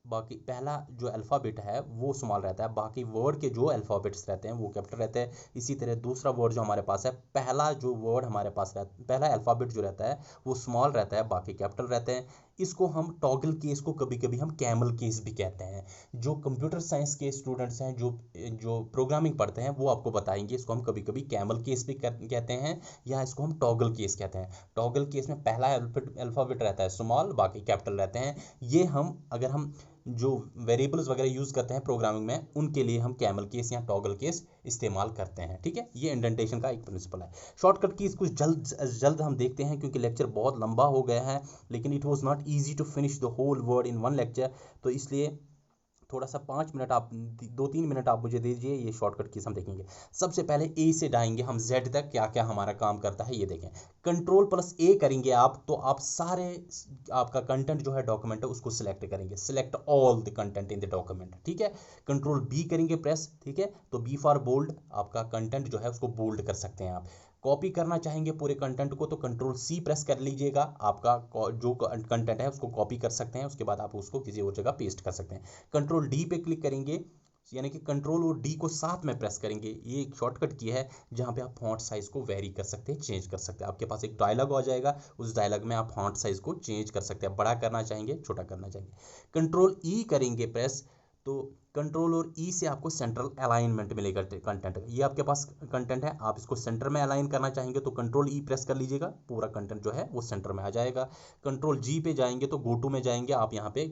बाकी पहला जो अल्फ़ाबेट है वो स्मॉल रहता है, बाकी वर्ड के जो अल्फ़ाबेट्स रहते हैं वो कैपिटल रहते हैं। इसी तरह दूसरा वर्ड जो हमारे पास है, पहला जो वर्ड हमारे पास रहता पहला अल्फ़ाबेट जो रहता है वो स्मॉल रहता है, बाकी कैपिटल रहते हैं। इसको हम टॉगल केस को कभी कभी हम कैमल केस भी कहते हैं। जो कंप्यूटर साइंस के स्टूडेंट्स हैं जो जो प्रोग्रामिंग पढ़ते हैं वो आपको बताएंगे, इसको हम कभी कभी कैमल केस भी कहते हैं या इसको हम टॉगल केस कहते हैं। टॉगल केस में पहला अल्फ़ाबेट रहता है स्मॉल, बाकी कैपिटल रहते हैं। ये हम अगर हम जो वेरिएबल्स वगैरह यूज़ करते हैं प्रोग्रामिंग में उनके लिए हम कैमल केस या टॉगल केस इस्तेमाल करते हैं, ठीक है। ये इंडेंटेशन का एक प्रिंसिपल है। शॉर्टकट कीज कुछ जल्द हम देखते हैं क्योंकि लेक्चर बहुत लंबा हो गया है, लेकिन it was not easy to finish the whole word in one lecture, तो इसलिए थोड़ा सा 5 मिनट आप 2-3 मिनट आप मुझे दीजिए, ये शॉर्टकट कीज हम देखेंगे। सबसे पहले ए से जाएंगे हम जेड तक, क्या क्या हमारा काम करता है ये देखें। कंट्रोल+A करेंगे आप तो आप सारे आपका कंटेंट जो है डॉक्यूमेंट है उसको सिलेक्ट करेंगे, select all the content in the document, ठीक है। कंट्रोल B करेंगे प्रेस, ठीक है, तो B फॉर बोल्ड, आपका कंटेंट जो है उसको बोल्ड कर सकते हैं आप। कॉपी करना चाहेंगे पूरे कंटेंट को तो कंट्रोल C प्रेस कर लीजिएगा, आपका जो कंटेंट है उसको कॉपी कर सकते हैं, उसके बाद आप उसको किसी और जगह पेस्ट कर सकते हैं। कंट्रोल D पे क्लिक करेंगे, यानी कि कंट्रोल और D को साथ में प्रेस करेंगे, ये एक शॉर्टकट की है जहाँ पे आप फॉन्ट साइज़ को वेरी कर सकते हैं, चेंज कर सकते हैं। आपके पास एक डायलॉग आ जाएगा, उस डायलॉग में आप फॉन्ट साइज़ को चेंज कर सकते हैं, बड़ा करना चाहेंगे, छोटा करना चाहेंगे। कंट्रोल E करेंगे प्रेस, तो कंट्रोल और ई से आपको सेंट्रल अलाइनमेंट मिलेगा कंटेंट। ये आपके पास कंटेंट है, आप इसको सेंटर में अलाइन करना चाहेंगे तो कंट्रोल ई प्रेस कर लीजिएगा, पूरा कंटेंट जो है वो सेंटर में आ जाएगा। कंट्रोल जी पे जाएंगे तो गो टू में जाएंगे, आप यहाँ पे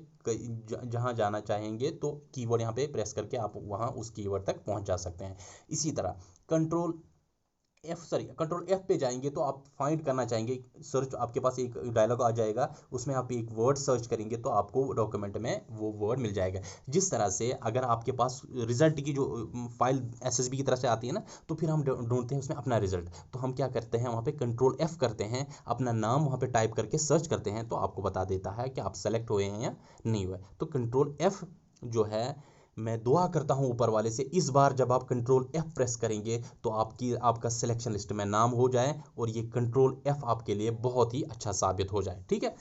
जहाँ जाना चाहेंगे तो कीवर्ड यहाँ पे प्रेस करके आप वहाँ उस कीवर्ड तक पहुँच जा सकते हैं। इसी तरह कंट्रोल एफ पे जाएंगे तो आप फाइंड करना चाहेंगे, सर्च, आपके पास एक डायलॉग आ जाएगा, उसमें आप एक वर्ड सर्च करेंगे तो आपको डॉक्यूमेंट में वो वर्ड मिल जाएगा। जिस तरह से अगर आपके पास रिजल्ट की जो फाइल SSB की तरह से आती है ना, तो फिर हम ढूंढते हैं उसमें अपना रिजल्ट, तो हम क्या करते हैं वहाँ पे कंट्रोल F करते हैं, अपना नाम वहाँ पे टाइप करके सर्च करते हैं तो आपको बता देता है कि आप सेलेक्ट हुए हैं या नहीं हुए। तो कंट्रोल F जो है, मैं दुआ करता हूँ ऊपर वाले से इस बार जब आप कंट्रोल F प्रेस करेंगे तो आपका सिलेक्शन लिस्ट में नाम हो जाए और ये कंट्रोल F आपके लिए बहुत ही अच्छा साबित हो जाए, ठीक है।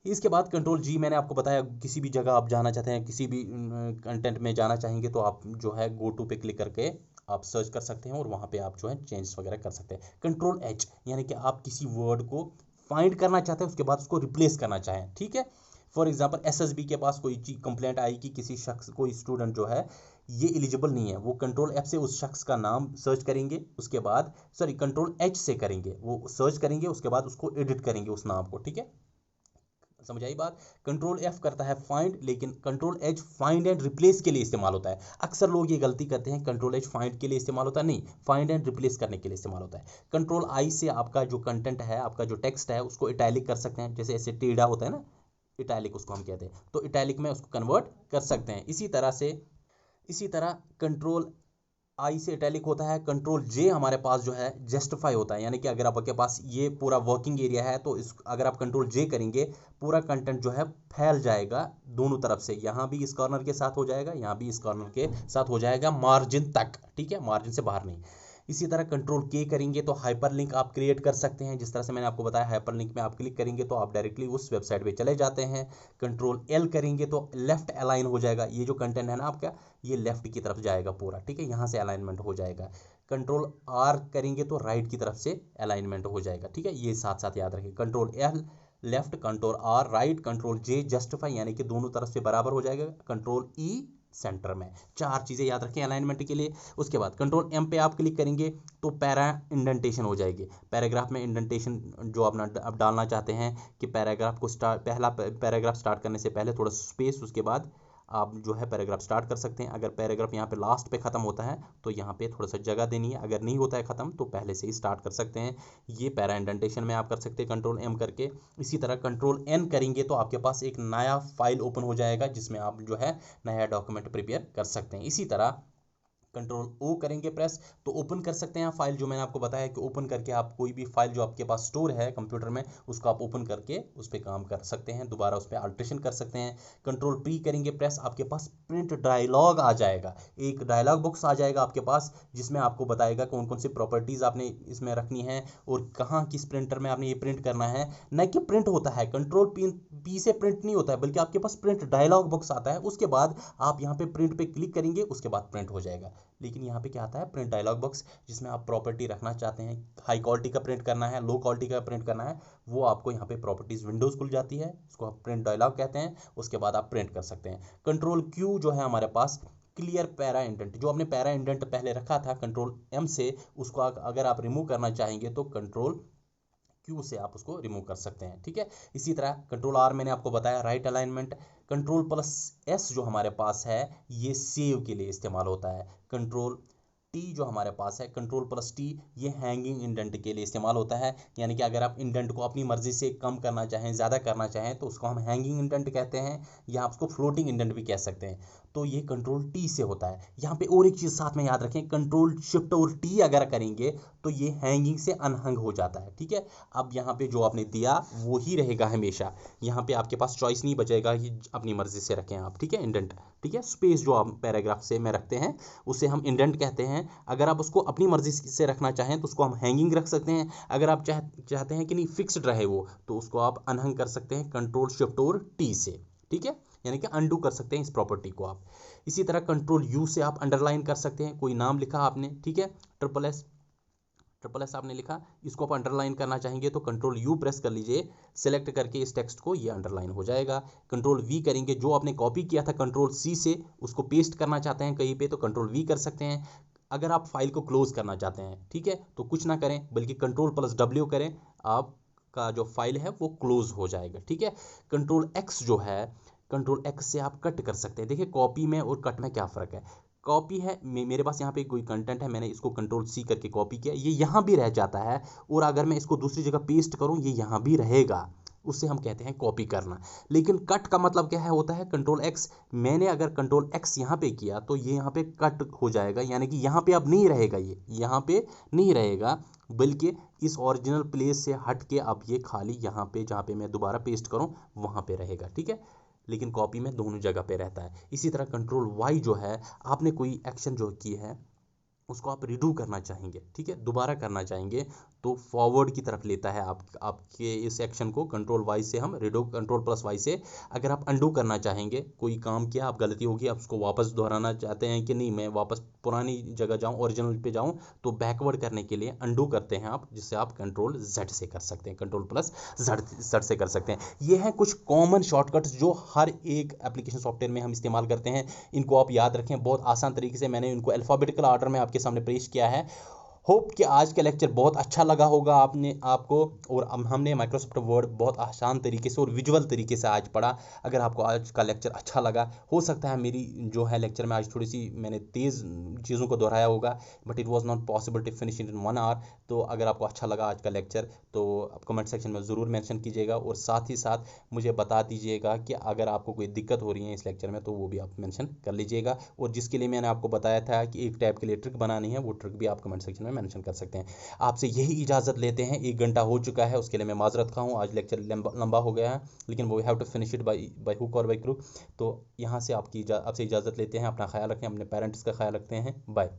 इसके बाद कंट्रोल जी, मैंने आपको बताया किसी भी जगह आप जाना चाहते हैं, किसी भी कंटेंट में जाना चाहेंगे तो आप जो है गो टू पे क्लिक करके आप सर्च कर सकते हैं और वहाँ पे आप जो है चेंज वगैरह कर सकते हैं। कंट्रोल एच यानी कि आप किसी वर्ड को फाइंड करना चाहते हैं, उसके बाद उसको रिप्लेस करना चाहें, ठीक है। फॉर एग्जांपल एसएसबी के पास कोई कंप्लेंट आई कि किसी शख्स, कोई स्टूडेंट जो है ये एलिजिबल नहीं है, वो कंट्रोल एफ से उस शख्स का नाम सर्च करेंगे, उसके बाद सॉरी कंट्रोल एच से करेंगे, वो सर्च करेंगे, उसके बाद उसको एडिट करेंगे उस नाम को, ठीक है। समझ आई बात। कंट्रोल एफ करता है फाइंड, लेकिन control H find and replace के लिए इस्तेमाल होता है। अक्सर लोग ये गलती करते हैं, कंट्रोल एच फाइंड के लिए इस्तेमाल होता है, नहीं, फाइंड एंड रिप्लेस करने के लिए इस्तेमाल होता है। कंट्रोल आई से आपका जो कंटेंट है, आपका जो टेक्स्ट है, उसको इटैलिक कर सकते हैं, जैसे ऐसे टेढ़ा होता है ना, इटैलिक उसको हम कहते हैं, तो इटैलिक में उसको कन्वर्ट कर सकते हैं। इसी तरह कंट्रोल आई से इटैलिक होता है। कंट्रोल जे हमारे पास जो है जस्टिफाई होता है, यानी कि अगर आपके पास ये पूरा वर्किंग एरिया है तो इस अगर आप कंट्रोल जे करेंगे, पूरा कंटेंट जो है फैल जाएगा दोनों तरफ से, यहाँ भी इस कॉर्नर के साथ हो जाएगा, यहाँ भी इस कॉर्नर के साथ हो जाएगा, मार्जिन तक, ठीक है, मार्जिन से बाहर नहीं। इसी तरह कंट्रोल के करेंगे तो हाइपरलिंक आप क्रिएट कर सकते हैं, जिस तरह से मैंने आपको बताया, हाइपरलिंक में आप क्लिक करेंगे तो आप डायरेक्टली उस वेबसाइट पे चले जाते हैं। कंट्रोल एल करेंगे तो लेफ्ट अलाइन हो जाएगा, ये जो कंटेंट है ना आपका, ये लेफ्ट की तरफ जाएगा पूरा, ठीक है, यहाँ से अलाइनमेंट हो जाएगा। कंट्रोल आर करेंगे तो राइट की तरफ से अलाइनमेंट हो जाएगा, ठीक है, ये साथ साथ याद रखें। Control L left, control R right, control J justify यानी कि दोनों तरफ से बराबर हो जाएगा, कंट्रोल ई सेंटर में। चार चीज़ें याद रखें अलाइनमेंट के लिए। उसके बाद कंट्रोल एम पे आप क्लिक करेंगे तो पैरा इंडेंटेशन हो जाएगी, पैराग्राफ में इंडेंटेशन जो अपना आप डालना चाहते हैं कि पैराग्राफ को पहला पैराग्राफ स्टार्ट करने से पहले थोड़ा स्पेस, उसके बाद आप जो है पैराग्राफ स्टार्ट कर सकते हैं। अगर पैराग्राफ यहाँ पे लास्ट पे ख़त्म होता है तो यहाँ पे थोड़ा सा जगह देनी है, अगर नहीं होता है ख़त्म तो पहले से ही स्टार्ट कर सकते हैं। ये पैरा इंडेंटेशन में आप कर सकते हैं कंट्रोल एम करके। इसी तरह कंट्रोल एन करेंगे तो आपके पास एक नया फाइल ओपन हो जाएगा, जिसमें आप जो है नया डॉक्यूमेंट प्रिपेयर कर सकते हैं। इसी तरह कंट्रोल ओ करेंगे प्रेस तो ओपन कर सकते हैं फाइल, जो मैंने आपको बताया कि ओपन करके आप कोई भी फाइल जो आपके पास स्टोर है कंप्यूटर में, उसको आप ओपन करके उस पर काम कर सकते हैं, दोबारा उस पर अल्ट्रेशन कर सकते हैं। कंट्रोल पी करेंगे प्रेस, आपके पास प्रिंट डायलॉग आ जाएगा, एक डायलॉग बॉक्स आ जाएगा आपके पास, जिसमें आपको बताएगा कौन कौन सी प्रॉपर्टीज़ आपने इसमें रखनी है और कहाँ किस प्रिंटर में आपने ये प्रिंट करना है। न कि प्रिंट होता है, कंट्रोल पी से प्रिंट नहीं होता है, बल्कि आपके पास प्रिंट डायलॉग बॉक्स आता है, उसके बाद आप यहाँ पे प्रिंट पे क्लिक करेंगे, उसके बाद प्रिंट हो जाएगा। लेकिन यहाँ पे क्या आता है, प्रिंट डायलॉग बॉक्स, जिसमें आप प्रॉपर्टी रखना चाहते हैं, हाई क्वालिटी का प्रिंट करना है, लो क्वालिटी का प्रिंट करना है, वो आपको यहाँ पे प्रॉपर्टीज विंडोज खुल जाती है, उसको आप प्रिंट डायलॉग कहते हैं, उसके बाद आप प्रिंट कर सकते हैं। कंट्रोल क्यू जो है हमारे पास क्लियर पैरा इंडेंट, जो आपने पैरा इंडेंट पहले रखा था कंट्रोल एम से, उसको अगर आप रिमूव करना चाहेंगे तो कंट्रोल क्यू से आप उसको रिमूव कर सकते हैं, ठीक है। इसी तरह कंट्रोल आर मैंने आपको बताया right alignment. Control plus S जो हमारे पास है ये सेव के लिए इस्तेमाल होता है। कंट्रोल टी जो हमारे पास है, कंट्रोल प्लस टी, ये हैंगिंग इंडेंट के लिए इस्तेमाल होता है, यानी कि अगर आप इंडेंट को अपनी मर्जी से कम करना चाहें, ज़्यादा करना चाहें तो उसको हम हैंगिंग इंडेंट कहते हैं, या आप उसको फ्लोटिंग इंडेंट भी कह सकते हैं। तो ये कंट्रोल टी से होता है। यहाँ पे और एक चीज़ साथ में याद रखें, कंट्रोल शिफ्ट और टी अगर करेंगे तो ये हैंगिंग से अनहंग हो जाता है, ठीक है। अब यहाँ पे जो आपने दिया वो ही रहेगा हमेशा, यहाँ पे आपके पास चॉइस नहीं बचेगा कि अपनी मर्जी से रखें आप, ठीक है, इंडेंट, ठीक है। स्पेस जो आप पैराग्राफ से में रखते हैं उसे हम इंडेंट कहते हैं। अगर आप उसको अपनी मर्जी से रखना चाहें तो उसको हम हैंगिंग रख सकते हैं। अगर आप चाहते हैं कि नहीं फिक्स्ड रहे वो, तो उसको आप अनहंग कर सकते हैं कंट्रोल शिफ्ट और टी से, ठीक है, यानी कि अंडू कर सकते हैं इस प्रॉपर्टी को आप। इसी तरह कंट्रोल यू से आप अंडरलाइन कर सकते हैं, कोई नाम लिखा आपने, ठीक है, ट्रिपल एस आपने लिखा, इसको आप अंडरलाइन करना चाहेंगे तो कंट्रोल यू प्रेस कर लीजिए, सेलेक्ट करके इस टेक्स्ट को, ये अंडरलाइन हो जाएगा। कंट्रोल वी करेंगे, जो आपने कॉपी किया था कंट्रोल सी से, उसको पेस्ट करना चाहते हैं कहीं पे तो कंट्रोल वी कर सकते हैं। अगर आप फाइल को क्लोज करना चाहते हैं, ठीक है, तो कुछ ना करें बल्कि कंट्रोल प्लस डब्ल्यू करें, आपका जो फाइल है वो क्लोज हो जाएगा, ठीक है। कंट्रोल एक्स जो है, कंट्रोल एक्स से आप कट कर सकते हैं। देखिए कॉपी में और कट में क्या फ़र्क है। कॉपी है, मेरे पास यहाँ पे कोई कंटेंट है, मैंने इसको कंट्रोल सी करके कॉपी किया, ये यहाँ भी रह जाता है, और अगर मैं इसको दूसरी जगह पेस्ट करूँ ये यहाँ भी रहेगा, उससे हम कहते हैं कॉपी करना। लेकिन कट का मतलब क्या है, होता है कंट्रोल एक्स, मैंने अगर कंट्रोल एक्स यहाँ पे किया तो ये यहाँ पे कट हो जाएगा, यानी कि यहाँ पे अब नहीं रहेगा, ये यहाँ पे नहीं रहेगा, बल्कि इस ओरिजिनल प्लेस से हट के अब ये खाली यहाँ पे, जहाँ पे मैं दोबारा पेस्ट करूँ वहाँ पे रहेगा, ठीक है। लेकिन कॉपी में दोनों जगह पे रहता है। इसी तरह कंट्रोल वाई जो है, आपने कोई एक्शन जो की है उसको आप रिडू करना चाहेंगे, ठीक है, दोबारा करना चाहेंगे, तो फॉरवर्ड की तरफ लेता है आपके इस एक्शन को। कंट्रोल वाई से हम रीडो, कंट्रोल प्लस वाई से अगर आप अंडू करना चाहेंगे, कोई काम किया, आप गलती होगी, आप उसको वापस दोहराना चाहते हैं कि नहीं मैं वापस पुरानी जगह जाऊं, ओरिजिनल पे जाऊं, तो बैकवर्ड करने के लिए अंडू करते हैं आप, जिससे आप कंट्रोल जेड से कर सकते हैं, कंट्रोल प्लस जेड से कर सकते हैं। ये हैं कुछ कॉमन शॉर्टकट्स जो हर एक एप्लीकेशन सॉफ्टवेयर में हम इस्तेमाल करते हैं। इनको आप याद रखें, बहुत आसान तरीके से मैंने इनको अल्फ़ाबेटिकल ऑर्डर में आपके सामने पेश किया है। होप कि आज का लेक्चर बहुत अच्छा लगा होगा आपको, और हमने माइक्रोसॉफ्ट वर्ड बहुत आसान तरीके से और विजुअल तरीके से आज पढ़ा। अगर आपको आज का लेक्चर अच्छा लगा, हो सकता है मेरी जो है लेक्चर में आज थोड़ी सी मैंने तेज़ चीज़ों को दोहराया होगा, but it was not possible to finish in 1 hour. तो अगर आपको अच्छा लगा आज का लेक्चर तो आप कमेंट सेक्शन में ज़रूर मेंशन कीजिएगा, और साथ ही साथ मुझे बता दीजिएगा कि अगर आपको कोई दिक्कत हो रही है इस लेक्चर में, तो वो भी आप मेंशन कर लीजिएगा। और जिसके लिए मैंने आपको बताया था कि एक टैब के लिए ट्रिक बनानी है, वो ट्रिक भी आप कमेंट सेक्शन में मेंशन कर सकते हैं। आपसे यही इजाज़त लेते हैं, 1 घंटा हो चुका है, उसके लिए मैं माजरत खा हूँ, आज लेक्चर लंबा हो गया है, लेकिन वो have to finish it by hook और बाय क्रूक। तो यहाँ से आपसे इजाज़त लेते हैं। अपना ख्याल रखें, अपने पेरेंट्स का ख्याल रखते हैं। बाय।